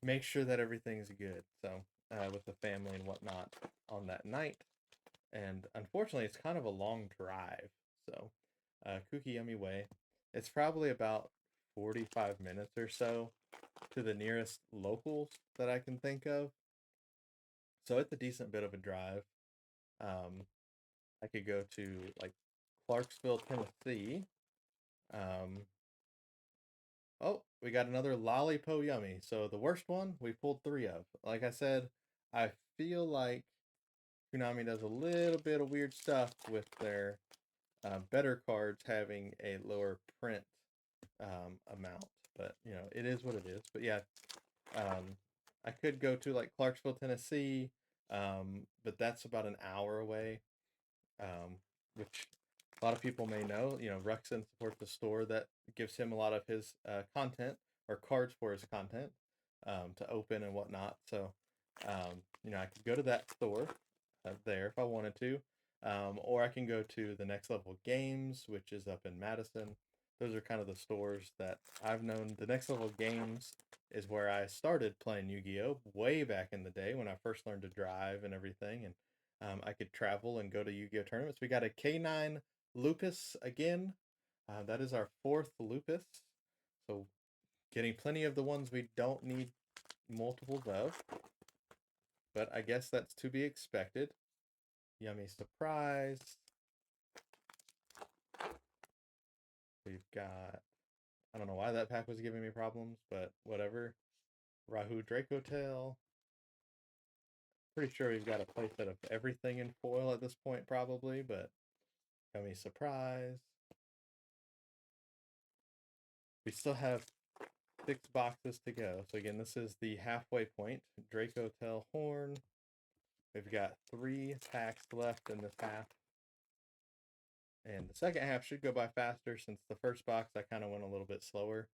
Speaker 1: make sure that everything's good. So with the family and whatnot on that night. And unfortunately, it's kind of a long drive. So, Kooky Yummy Way. It's probably about 45 minutes or so to the nearest locals that I can think of. So it's a decent bit of a drive. I could go to like Clarksville, Tennessee. Um, oh, we got another Lollipo Yummy. So the worst one we pulled 3 of. Like I said, I feel like Konami does a little bit of weird stuff with their better cards having a lower print amount, but it is what it is. But yeah, I could go to like Clarksville, Tennessee, but that's about an hour away, which a lot of people may know. Ruxin supports the store that gives him a lot of his content or cards for his content to open and whatnot. So, I could go to that store there if I wanted to. Or I can go to the Next Level Games, which is up in Madison. Those are kind of the stores that I've known. The Next Level Games is where I started playing Yu-Gi-Oh! Way back in the day when I first learned to drive and everything. And I could travel and go to Yu-Gi-Oh! Tournaments. We got a K9 Lupus again. That is our 4th Lupus. So getting plenty of the ones we don't need multiples of. But I guess that's to be expected. Yummy Surprise. We've got, I don't know why that pack was giving me problems, but whatever. Rahu Dracotail. Pretty sure we've got a playset of everything in foil at this point, probably, but Yummy Surprise. We still have 6 boxes to go. So again, this is the halfway point. Dracotail Horn. We've got 3 packs left in this half. And the second half should go by faster since the first box I kind of went a little bit slower.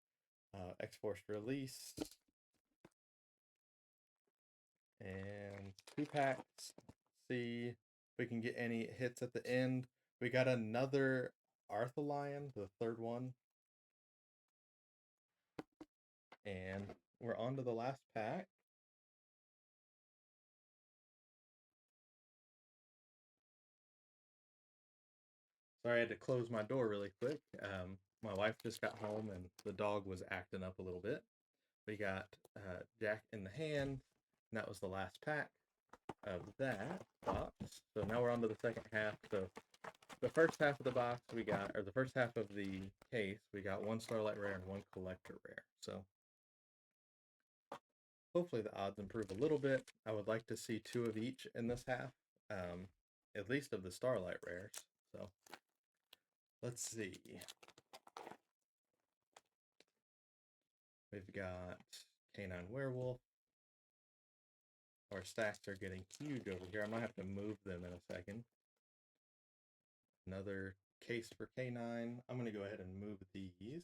Speaker 1: X-Force Release. And 2 packs. See if we can get any hits at the end. We got another Arthalion, the 3rd one. And we're on to the last pack. Sorry, I had to close my door really quick. My wife just got home and the dog was acting up a little bit. We got Jack in the Hand, and that was the last pack of that box. So now we're on to the second half. So the first half of the box we got, or the first half of the case, we got one Starlight Rare and one Collector Rare. So hopefully the odds improve a little bit. I would like to see two of each in this half, at least of the Starlight Rares. So let's see. We've got Canine Werewolf. Our stacks are getting huge over here. I might have to move them in a second. Another case for K9. I'm going to go ahead and move these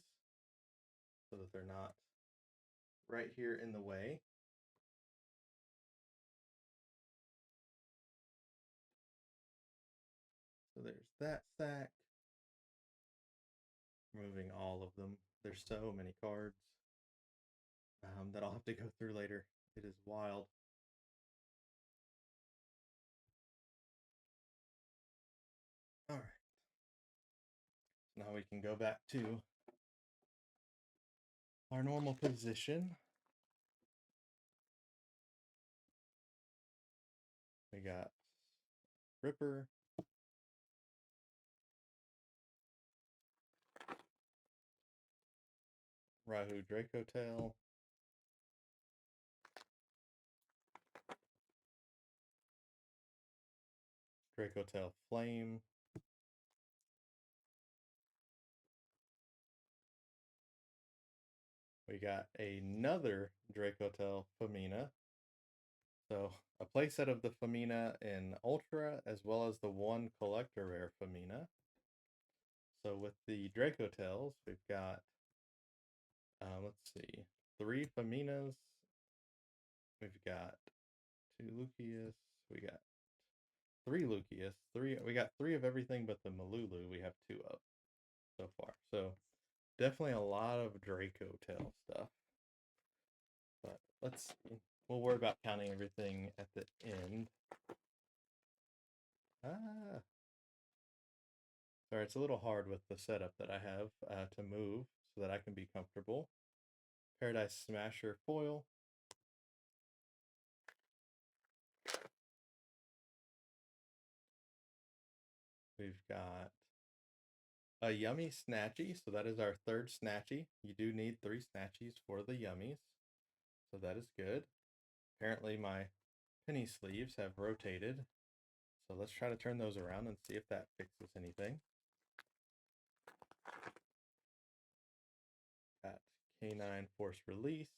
Speaker 1: so that they're not right here in the way. So there's that stack. Moving all of them. There's so many cards that I'll have to go through later. It is wild. All right. So now we can go back to our normal position. We got Ripper, Rahu Dracotail, Dracotail Flame, we got another Dracotail Femina. So a playset of the Femina in Ultra, as well as the one Collector Rare Femina. So with the Dracotails, we've got, let's see, 3 Feminas. We've got 2 Lucius. We got 3 Lucius. We got 3 of everything but the Malulu we have 2 of so far. So definitely a lot of Dracotail stuff. But let's see. We'll worry about counting everything at the end. Sorry, it's a little hard with the setup that I have to move so that I can be comfortable. Paradise Smasher foil. We've got a Yummy Snatchy, so that is our third Snatchy. You do need 3 Snatchies for the Yummies, so that is good. Apparently my penny sleeves have rotated, so let's try to turn those around and see if that fixes anything. Got Canine Force Released.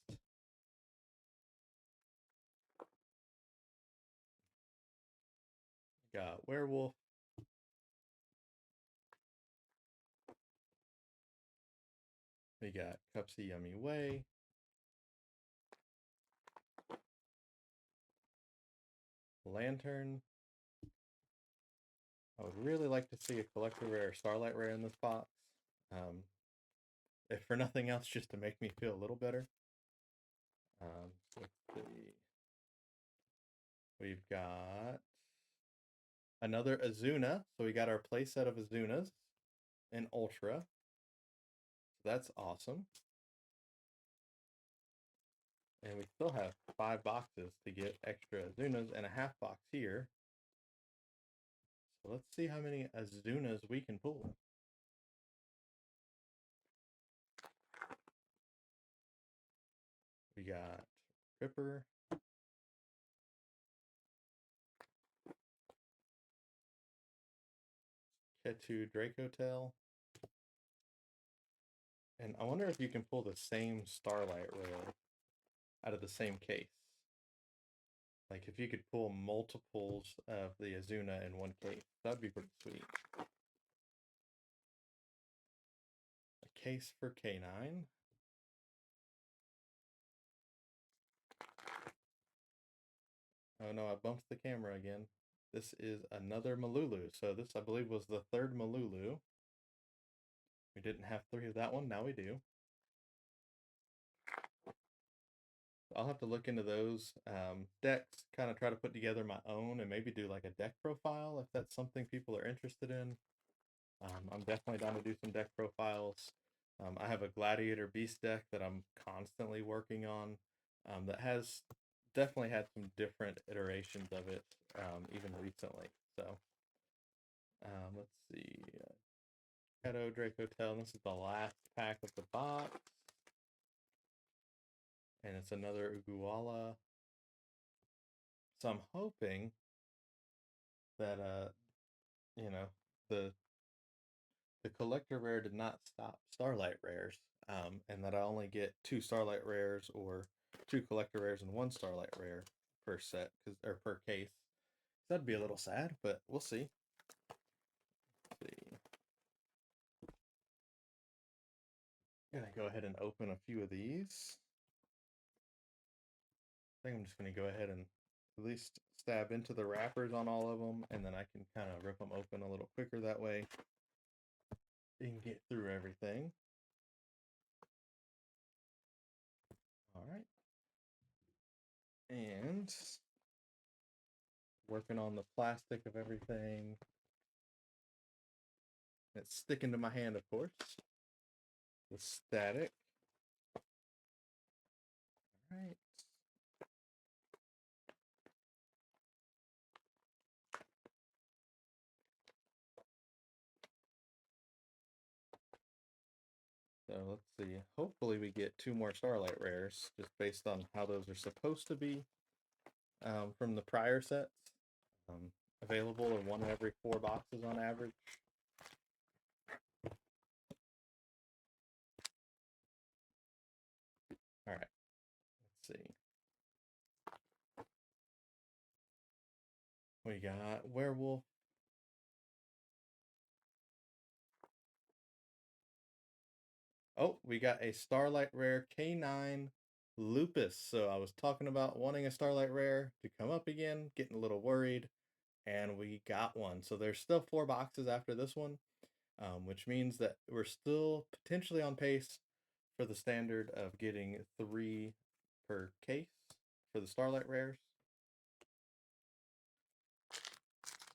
Speaker 1: Got Werewolf. We got Cupsy Yummy Way. Lantern. I would really like to see a Collector Rare or Starlight Rare in this box. If for nothing else, just to make me feel a little better. Let's see. We've got another Azuna. So we got our playset of Azunas in Ultra. So that's awesome. And we still have 5 boxes to get extra Azunas and a half box here. So let's see how many Azunas we can pull. We got Ripper. Ketu Dracotail. And I wonder if you can pull the same Starlight Rare out of the same case. Like if you could pull multiples of the Azuna in one case, that'd be pretty sweet. A case for K9. Oh no, I bumped the camera again. This is another Malulu. So this, I believe, was the 3rd Malulu. We didn't have 3 of that one, now we do. I'll have to look into those decks, kind of try to put together my own and maybe do like a deck profile if that's something people are interested in. I'm definitely down to do some deck profiles. I have a Gladiator Beast deck that I'm constantly working on that has definitely had some different iterations of it even recently. So Let's see. Keto Draco Tail. This is the last pack of the box. And it's another Uguala. So I'm hoping that you know, the collector rare did not stop Starlight rares, and that I only get 2 Starlight rares or 2 collector rares and 1 Starlight rare per set, or per case. That'd be a little sad, but we'll see. Let's see. Gonna go ahead and open a few of these. I think I'm just gonna go ahead and at least stab into the wrappers on all of them, and then I can kind of rip them open a little quicker that way. You can get through everything. All right. And working on the plastic of everything. It's sticking to my hand, of course. The static. All right. So let's see. Hopefully we get 2 more Starlight rares, just based on how those are supposed to be from the prior sets. Available in 1 in every 4 boxes on average. All right. Let's see. We got Werewolf. Oh, we got a Starlight Rare K9 Lupus. So I was talking about wanting a Starlight Rare to come up again, getting a little worried, and we got one. So there's still 4 boxes after this one, which means that we're still potentially on pace for the standard of getting 3 per case for the Starlight Rares.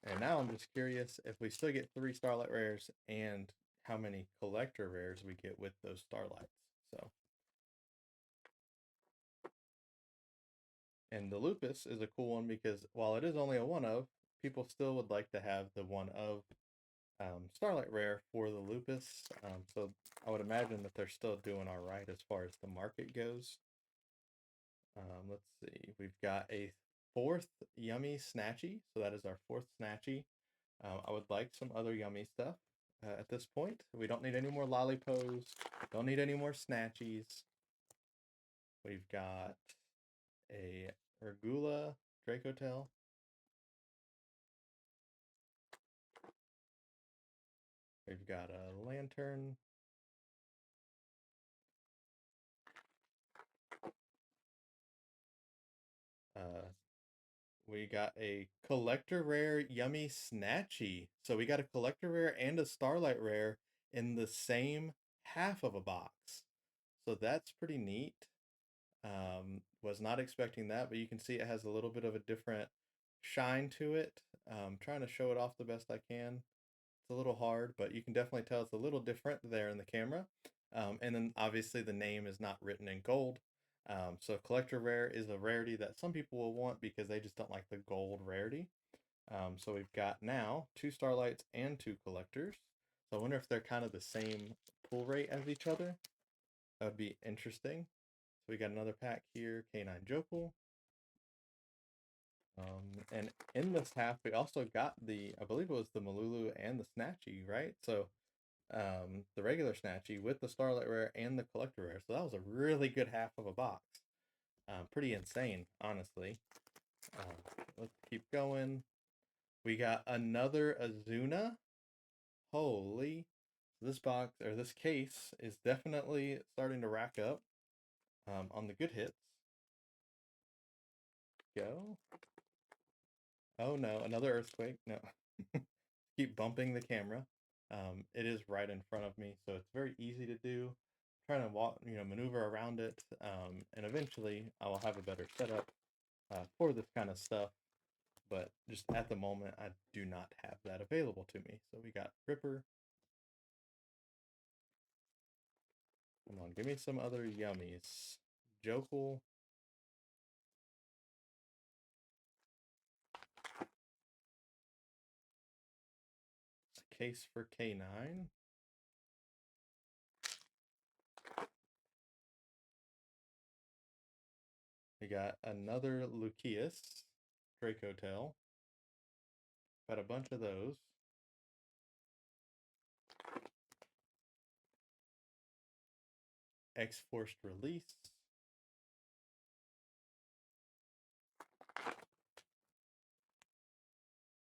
Speaker 1: And now I'm just curious if we still get 3 Starlight Rares and how many collector rares we get with those Starlights. So, and the Lupus is a cool one because while it is only a 1 of, people still would like to have the 1 of Starlight Rare for the Lupus. So I would imagine that they're still doing all right as far as the market goes. Let's see. We've got a 4th Yummy Snatchy. So that is our 4th Snatchy. I would like some other yummy stuff at this point. We don't need any more Lollipos. Don't need any more Snatchies. We've got a Regula Dracotail. We've got a Lantern. We got a collector rare Yummy Snatchy. So we got a collector rare and a Starlight rare in the same half of a box. So that's pretty neat. Was not expecting that, but you can see it has a little bit of a different shine to it. Trying to show it off the best I can. It's a little hard, but you can definitely tell it's a little different there in the camera. And then obviously the name is not written in gold. So collector rare is a rarity that some people will want because they just don't like the gold rarity. So we've got now 2 Starlights and 2 collectors. So I wonder if they're kind of the same pull rate as each other. That would be interesting. So we got another pack here, K9 Jokul. And in this half, we also got I believe it was the Malulu and the Snatchy, right? So the regular Snatchy with the Starlight Rare and the Collector Rare. So that was a really good half of a box. Pretty insane, honestly. Let's keep going. We got another Azuna. Holy. This box, or this case, is definitely starting to rack up on the good hits. Go. Oh no, another earthquake. No. Keep bumping the camera. It is right in front of me, so it's very easy to do. I'm trying to walk, maneuver around it, and eventually I will have a better setup for this kind of stuff. But just at the moment, I do not have that available to me. So we got Ripper. Come on, give me some other yummies. Jokul. case for K9. We got another Lucius Dracotail. Got a bunch of those. X-Forced Release.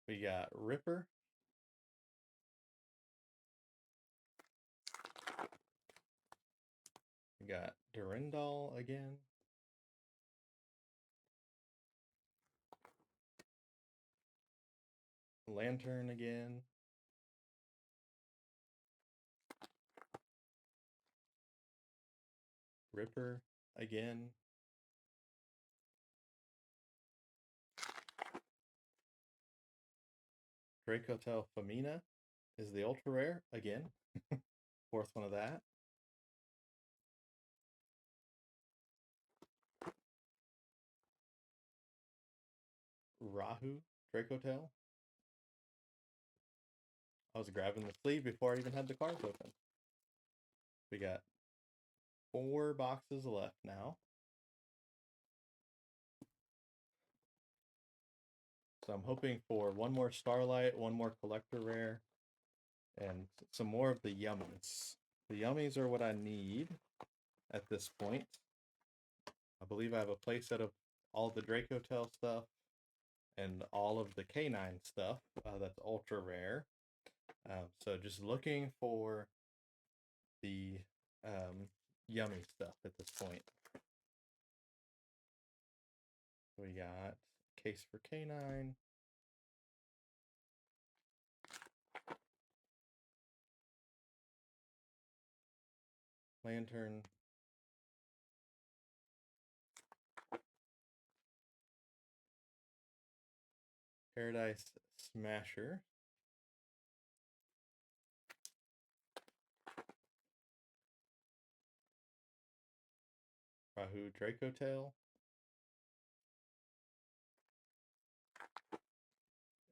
Speaker 1: We got Ripper. We got Durandal again. Lantern again. Ripper again. Dracotail Femina is the ultra rare again. Fourth one of that. Rahu Dracotail. I was grabbing the sleeve before I even had the cards open. We got 4 boxes left now. So I'm hoping for one more Starlight, one more Collector Rare, and some more of the Yummies. The Yummies are what I need at this point. I believe I have a playset of all the Dracotail stuff and all of the K9 stuff that's ultra rare. So just looking for the yummy stuff at this point. We got case for K9. Lantern. Paradise Smasher. Rahu Dracotail.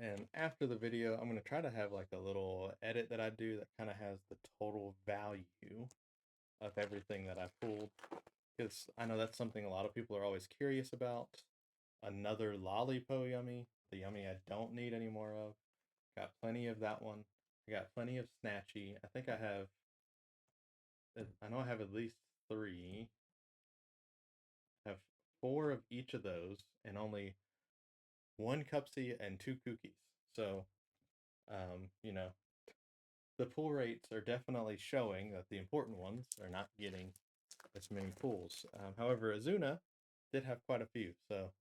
Speaker 1: And after the video, I'm going to try to have like a little edit that I do that kind of has the total value of everything that I pulled. Because I know that's something a lot of people are always curious about. Another Lollipo Yummy, the Yummy I don't need any more of. Got plenty of that one. I got plenty of Snatchy. I think I know I have at least 3. I have 4 of each of those, and only 1 Cupsy and 2 Cookies. So, you know, the pull rates are definitely showing that the important ones are not getting as many pulls. However, Azuna did have quite a few. So,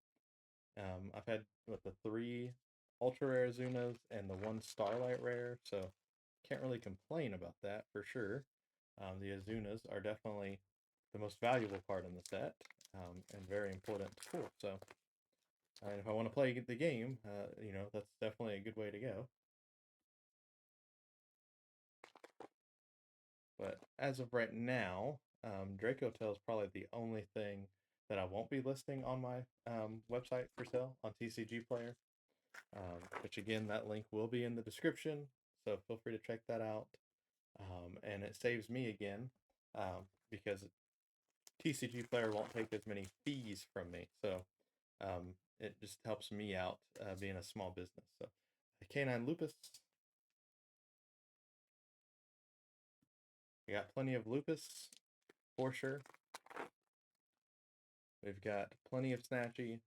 Speaker 1: I've had the 3 ultra rare Azunas and the 1 Starlight rare. So, can't really complain about that for sure. The Azunas are definitely the most valuable card in the set, and very important to pull. So, if I want to play the game, that's definitely a good way to go. But as of right now, Dracotail is probably the only thing that I won't be listing on my website for sale on TCG Player. Which again, that link will be in the description, so feel free to check that out. And it saves me again, because TCG Player won't take as many fees from me, so it just helps me out being a small business. So, Canine Lupus. We got plenty of Lupus for sure. We've got plenty of Snatchy,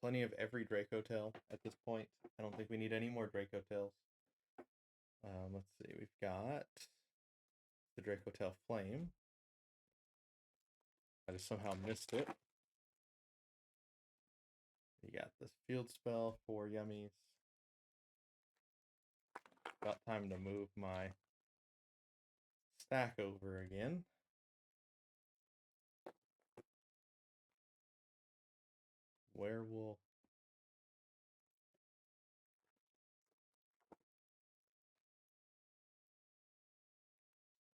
Speaker 1: plenty of every Dracotail at this point. I don't think we need any more Dracotails. Let's see, we've got the Dracotail Flame. I just somehow missed it. You got this field spell for Yummies. About time to move my stack over again. Werewolf.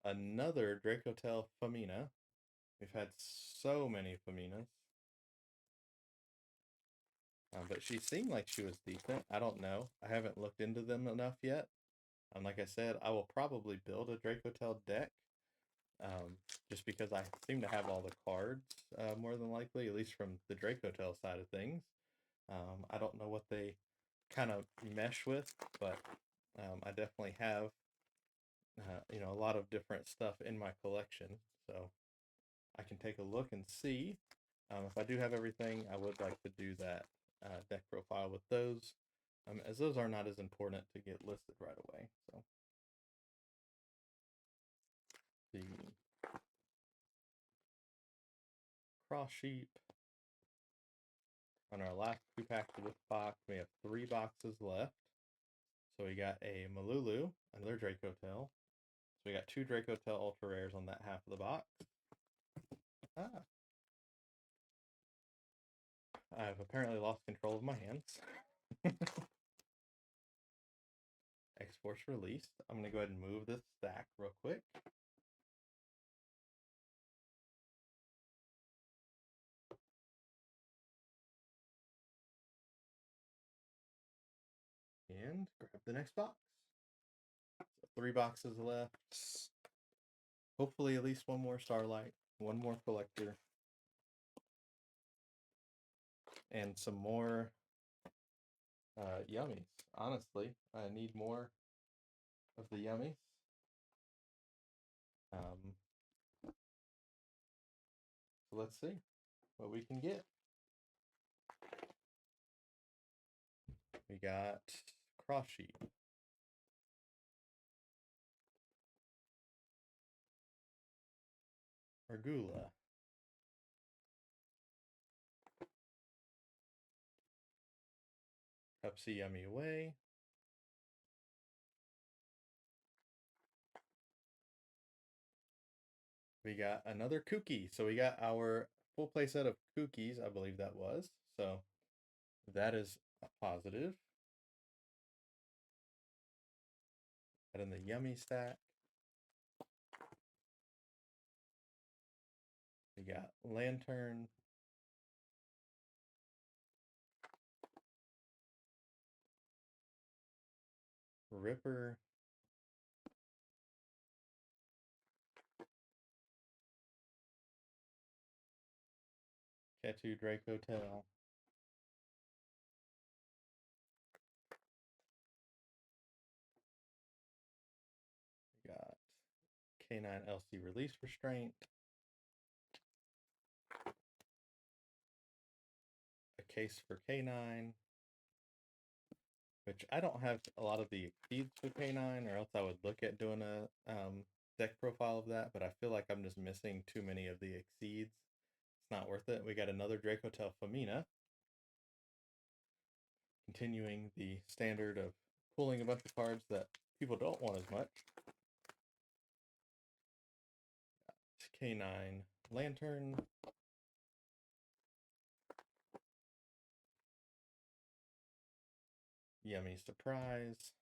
Speaker 1: Another Dracotail Femina. We've had so many Feminas. But she seemed like she was decent. I don't know. I haven't looked into them enough yet. Like I said, I will probably build a Dracotel deck um, just because I seem to have all the cards more than likely, at least from the Dracotel side of things. I don't know what they kind of mesh with, but I definitely have a lot of different stuff in my collection, so I can take a look and see. If I do have everything, I would like to do that deck profile with those, as those are not as important to get listed right away. So the cross sheep on our last 2 packs of this box, we have 3 boxes left. So we got a Malulu, another Dracotel. So we got 2 Dracotel Ultra Rares on that half of the box. Ah, I've apparently lost control of my hands. X-Force released. I'm going to go ahead and move this stack real quick. And grab the next box. So 3 boxes left. Hopefully at least one more Starlight, one more Collector, and some more Yummies. Honestly, I need more of the Yummies. So let's see what we can get. We got Cross Sheep, Argula, Pepsi Yummy Away, we got another Kooky. So we got our full play set of Kookies, I believe that was. So that is a positive. Got in the Yummy stack. We got Lantern, Ripper, Ketu Dracotel, we got K9 LC Release Restraint, a case for K9, which I don't have a lot of the Exceeds for K9, or else I would look at doing a deck profile of that, but I feel like I'm just missing too many of the Exceeds. It's not worth it. We got another Dracotel Femina, continuing the standard of pulling a bunch of cards that people don't want as much. K9 Lantern, Yummy Surprise,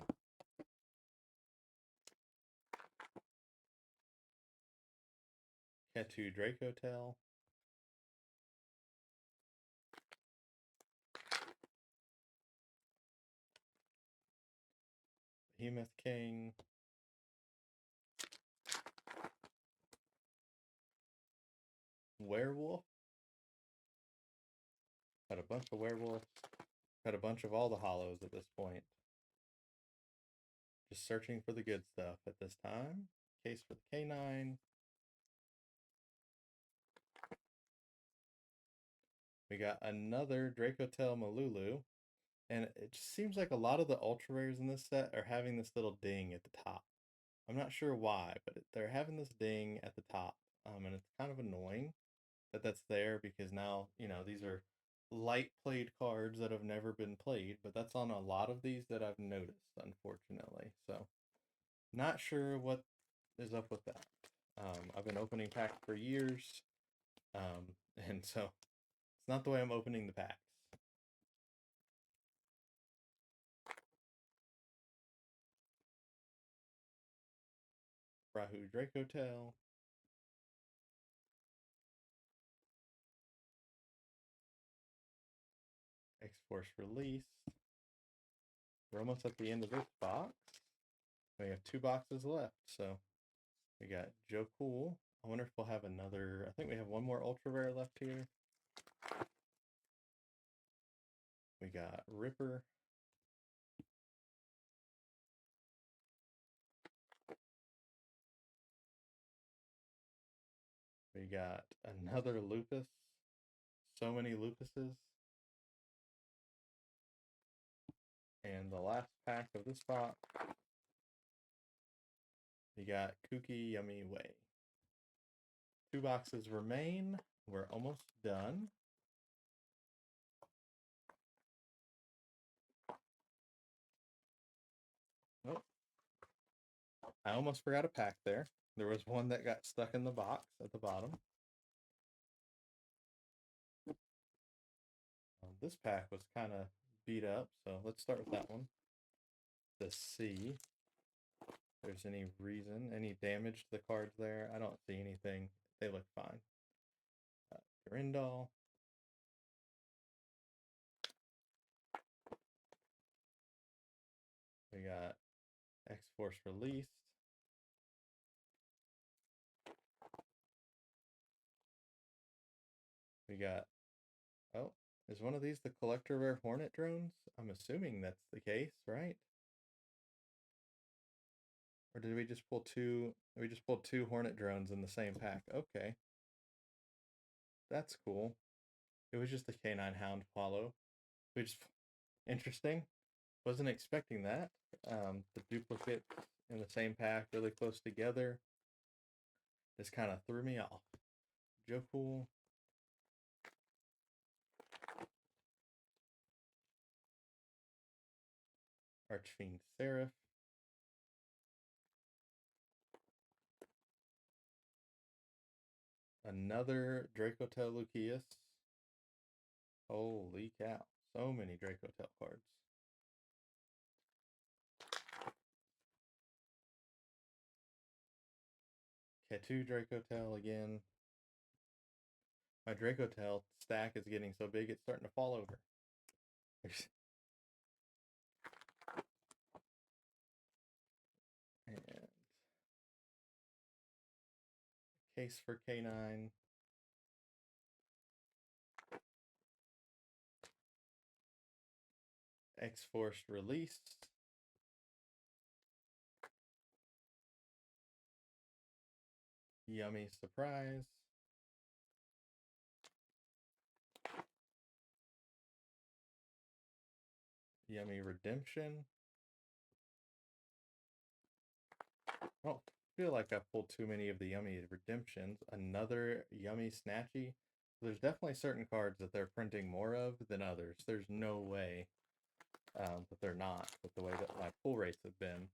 Speaker 1: Ketu Dracotel, Behemoth King, Werewolf. Got a bunch of werewolves. Got a bunch of all the hollows at this point. Just searching for the good stuff at this time. Case for the K9. We got another Dracotel Malulu. And it just seems like a lot of the ultra rares in this set are having this little ding at the top. I'm not sure why, but they're having this ding at the top. And it's kind of annoying that that's there, because now, these are light played cards that have never been played, but that's on a lot of these that I've noticed, unfortunately. So, not sure what is up with that. I've been opening packs for years, and so it's not the way I'm opening the packs. Rahu Dracotel, X-Force Release. We're almost at the end of this box. We have 2 boxes left, so we got Joe Cool. I wonder if we'll have another. I think we have one more ultra rare left here. We got Ripper. We got another Lupus. So many Lupuses. And the last pack of this box, we got Kooky Yummy Way. 2 boxes remain. We're almost done. Oh, I almost forgot a pack there. There was one that got stuck in the box at the bottom. This pack was kind of beat up, so let's start with that one to see if there's any reason, any damage to the cards there. I don't see anything. They look fine. Grindal. We got X-Force Released. We got, oh, is one of these the Collector Rare Hornet drones? I'm assuming that's the case, right? Or did we just pull two? We just pulled 2 Hornet drones in the same pack. Okay. That's cool. It was just the Canine Hound follow. We just, interesting. Wasn't expecting that. The duplicates in the same pack, really close together. This kind of threw me off. Joe Cool. Archfiend Seraph. Another Dracotel Lucius. Holy cow. So many Dracotel cards. Ketu Dracotel again. My Dracotel stack is getting so big it's starting to fall over. And case for K9. X-Force Release. Yummy Surprise. Yummy Redemption. Oh, I feel like I pulled too many of the Yummy Redemptions. Another Yummy Snatchy. There's definitely certain cards that they're printing more of than others. There's no way that they're not, with the way that my pull rates have been.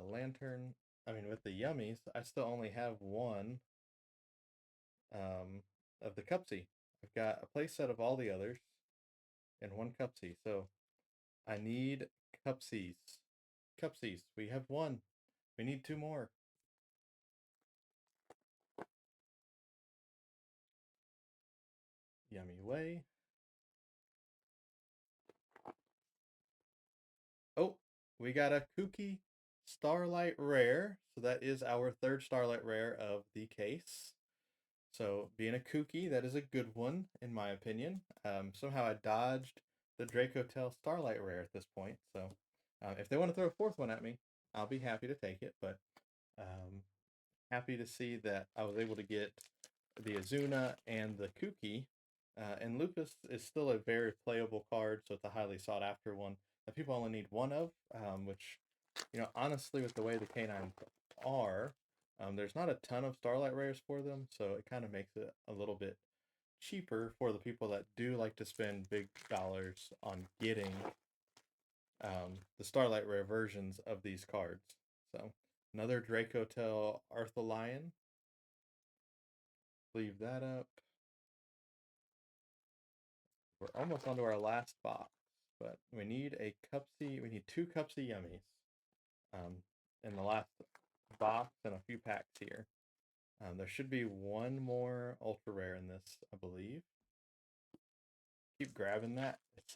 Speaker 1: Lantern. I mean, with the Yummies, I still only have one of the Cupsy. I've got a play set of all the others and one Cupsy. So I need Cupsies. Cupsies. We have one. We need 2 more. Yummy Way. Oh, we got a Kooky Starlight Rare. So that is our 3rd Starlight Rare of the case. So being a Kooky, that is a good one, in my opinion. Somehow I dodged the Dracotel Starlight Rare at this point. So if they want to throw a 4th one at me, I'll be happy to take it. But happy to see that I was able to get the Azuna and the Kooky. And Lupus is still a very playable card, so it's a highly sought after one that people only need one of, which, honestly, with the way the canines are, there's not a ton of Starlight Rares for them, so it kind of makes it a little bit cheaper for the people that do like to spend big dollars on getting the Starlight Rare versions of these cards. So, another Dracotel Arthalion. Leave that up. We're almost onto our last box, but we need a Cupsy. We need 2 Cupsy Yummies in the last box and a few packs here. There should be one more ultra rare in this, I believe. Keep grabbing that. It's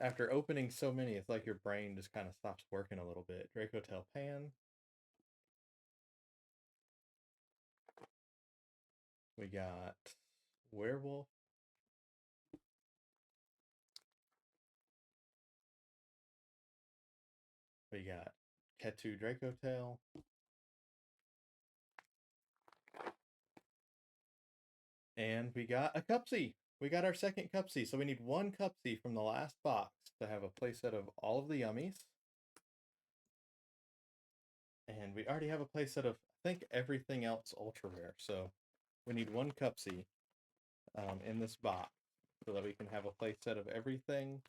Speaker 1: after opening so many, it's like your brain just kind of stops working a little bit. Draco Tail Pan. We got Werewolf. We got Ketu Draco Tail. And we got a Cupsy. We got our second Cupsy. So we need one Cupsy from the last box to have a playset of all of the Yummies. And we already have a playset of, I think, everything else ultra rare. So we need one Cupsy in this box so that we can have a playset of everything.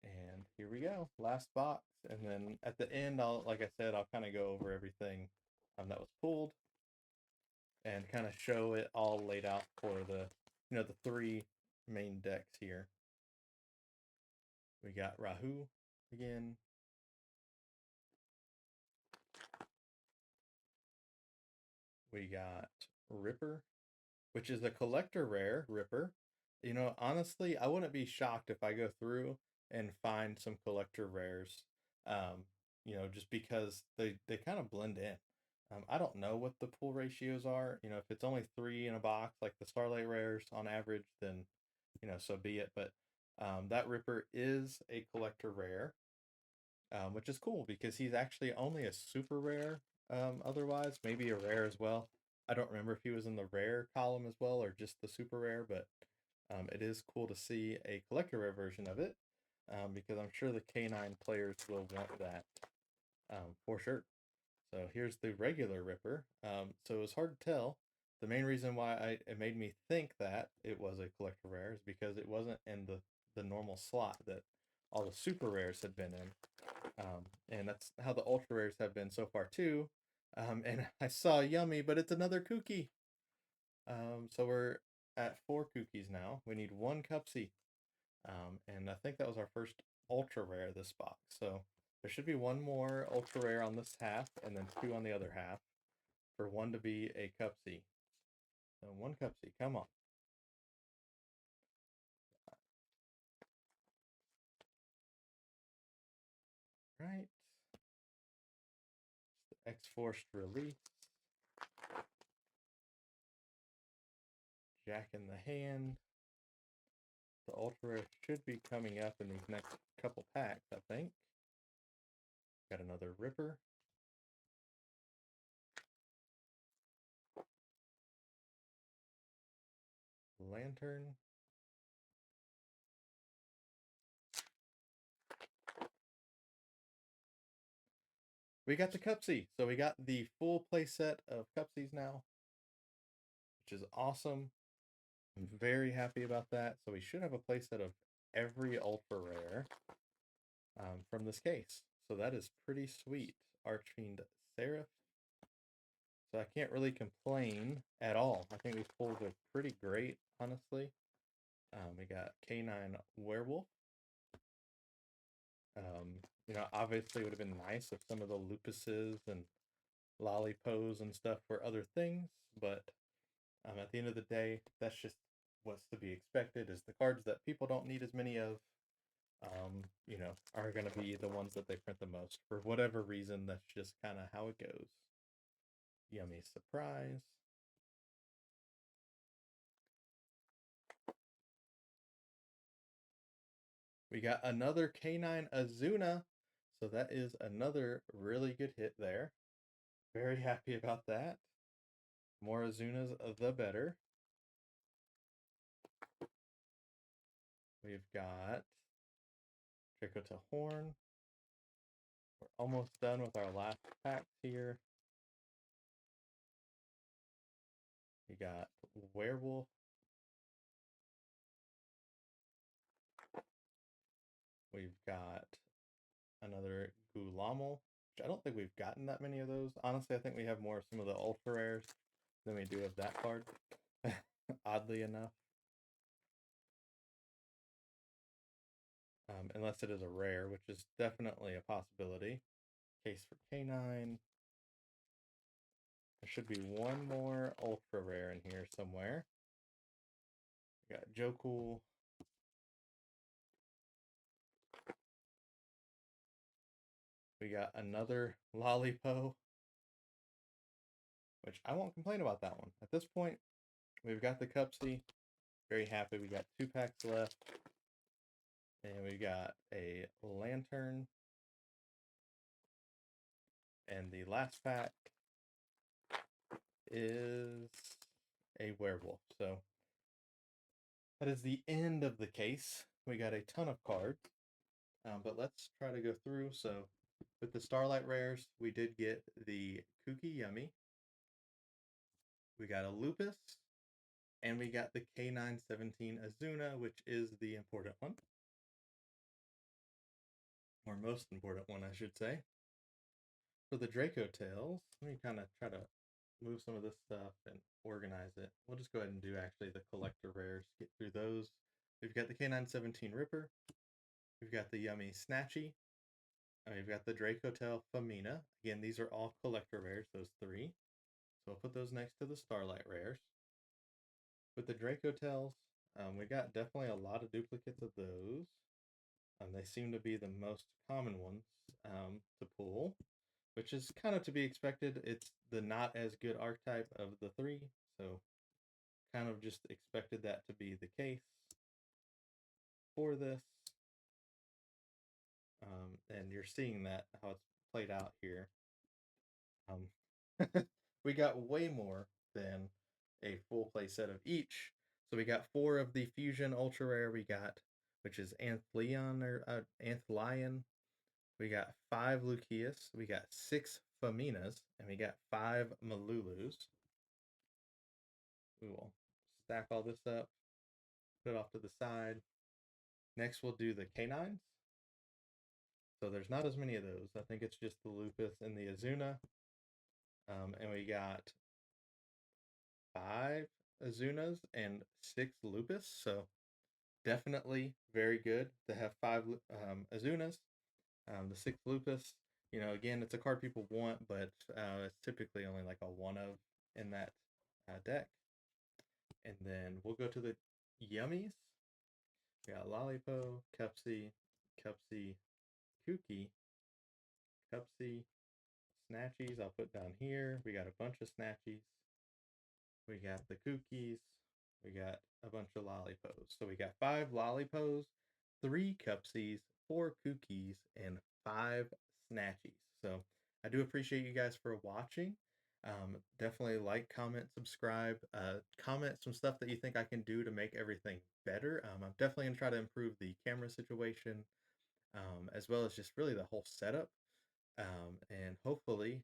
Speaker 1: And here we go, last box. And then at the end, like I said, I'll kind of go over everything that was pulled and kind of show it all laid out for the three main decks here. We got Rahu again. We got Ripper, which is a collector rare Ripper. Honestly, I wouldn't be shocked if I go through and find some collector rares. Um, just because they kind of blend in. I don't know what the pull ratios are. If it's only three in a box, like the Starlight rares on average, then so be it. But that Ripper is a collector rare, which is cool because he's actually only a super rare. Otherwise, maybe a rare as well. I don't remember if he was in the rare column as well or just the super rare, but it is cool to see a collector rare version of it because I'm sure the K9 players will want that for sure. So here's the regular Ripper. So it was hard to tell. The main reason why it made me think that it was a collector rare is because it wasn't in the normal slot that all the super rares had been in. And that's how the ultra rares have been so far too. And I saw Yummy, but it's another Kooky. So we're at 4 Kookies now. We need one Cupsy. And I think that was our first ultra rare this box. So there should be one more ultra rare on this half, and then 2 on the other half for one to be a Cupsy. So one Cupsy, come on. Right. X-Forced Release. Jack in the Hand. The ultra rare should be coming up in these next couple packs, I think. Got another Ripper. Lantern. We got the Cupsy. So we got the full playset of Cupsies now, which is awesome. I'm very happy about that. So we should have a playset of every ultra rare from this case. So that is pretty sweet. Archfiend Seraph. So I can't really complain at all. I think these pulls are pretty great, honestly. We got K9 Werewolf. Obviously it would have been nice if some of the Lupuses and Lollipos and stuff were other things, but at the end of the day, that's just what's to be expected. Is the cards that people don't need as many of, are going to be the ones that they print the most for whatever reason. That's just kind of how it goes. Yummy surprise. We got another K9 Azuna, so that is another really good hit there. Very happy about that. More Azunas, the better. We've got Draco to Horn. We're almost done with our last packs here. We got Werewolf. We've got another Gulamel, which I don't think we've gotten that many of those. Honestly, I think we have more of some of the ultra rares than we do of that card, oddly enough. Unless it is a rare, which is definitely a possibility. Case for K9. There should be one more ultra rare in here somewhere. We got Joe Cool. We got another Lollipo, which I won't complain about that one. At this point, we've got the Cupsy. Very happy. We got 2 packs left. And we got a Lantern. And the last pack is a Werewolf. So that is the end of the case. We got a ton of cards. But let's try to go through. So with the Starlight Rares, we did get the Kooky Yummy. We got a Lupus. And we got the K917 Azuna, which is the important one. Or most important one, I should say. For the Draco Tails, let me kind of try to move some of this stuff and organize it. We'll just go ahead and do actually the collector rares, get through those. We've got the K917 Ripper. We've got the Yummy Snatchy. And we've got the Draco Tail Famina. Again, these are all collector rares, those 3. So I'll put those next to the Starlight rares. With the Draco Tails, we got definitely a lot of duplicates of those. They seem to be the most common ones to pull, which is kind of to be expected. It's the not as good archetype of the 3, so kind of just expected that to be the case for this. And you're seeing that, how it's played out here. We got way more than a full play set of each. So we got 4 of the Fusion Ultra Rare we got, which is Anthelion or Anthelion. We got 5 Lucius, we got 6 Faminas, and we got 5 Malulus. We will stack all this up, put it off to the side. Next, we'll do the canines. So there's not as many of those. I think it's just the Lupus and the Azuna. And we got 5 Azunas and 6 Lupus. So definitely very good to have 5 Azunas. The 6 Lupus, you know, again, it's a card people want, but it's typically only like a 1 of in that deck. And then we'll go to the Yummies. We got Lollipo, Cupsy, Cupsy, Kooky, Cupsy, Snatchies. I'll put down here. We got a bunch of Snatchies. We got the Kookies. We got a bunch of Lollipos. So we got 5 Lollipos, 3 Cupsies, 4 Kookies, and 5 Snatchies. So I do appreciate you guys for watching. Definitely like, comment, subscribe, comment some stuff that you think I can do to make everything better. I'm definitely going to try to improve the camera situation, as well as just really the whole setup. And hopefully,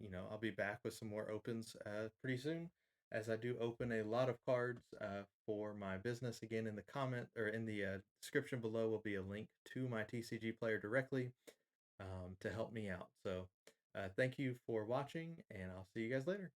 Speaker 1: you know, I'll be back with some more opens pretty soon, as I do open a lot of cards for my business. Again, in the comment or in the description below will be a link to my TCG player directly to help me out. So thank you for watching, and I'll see you guys later.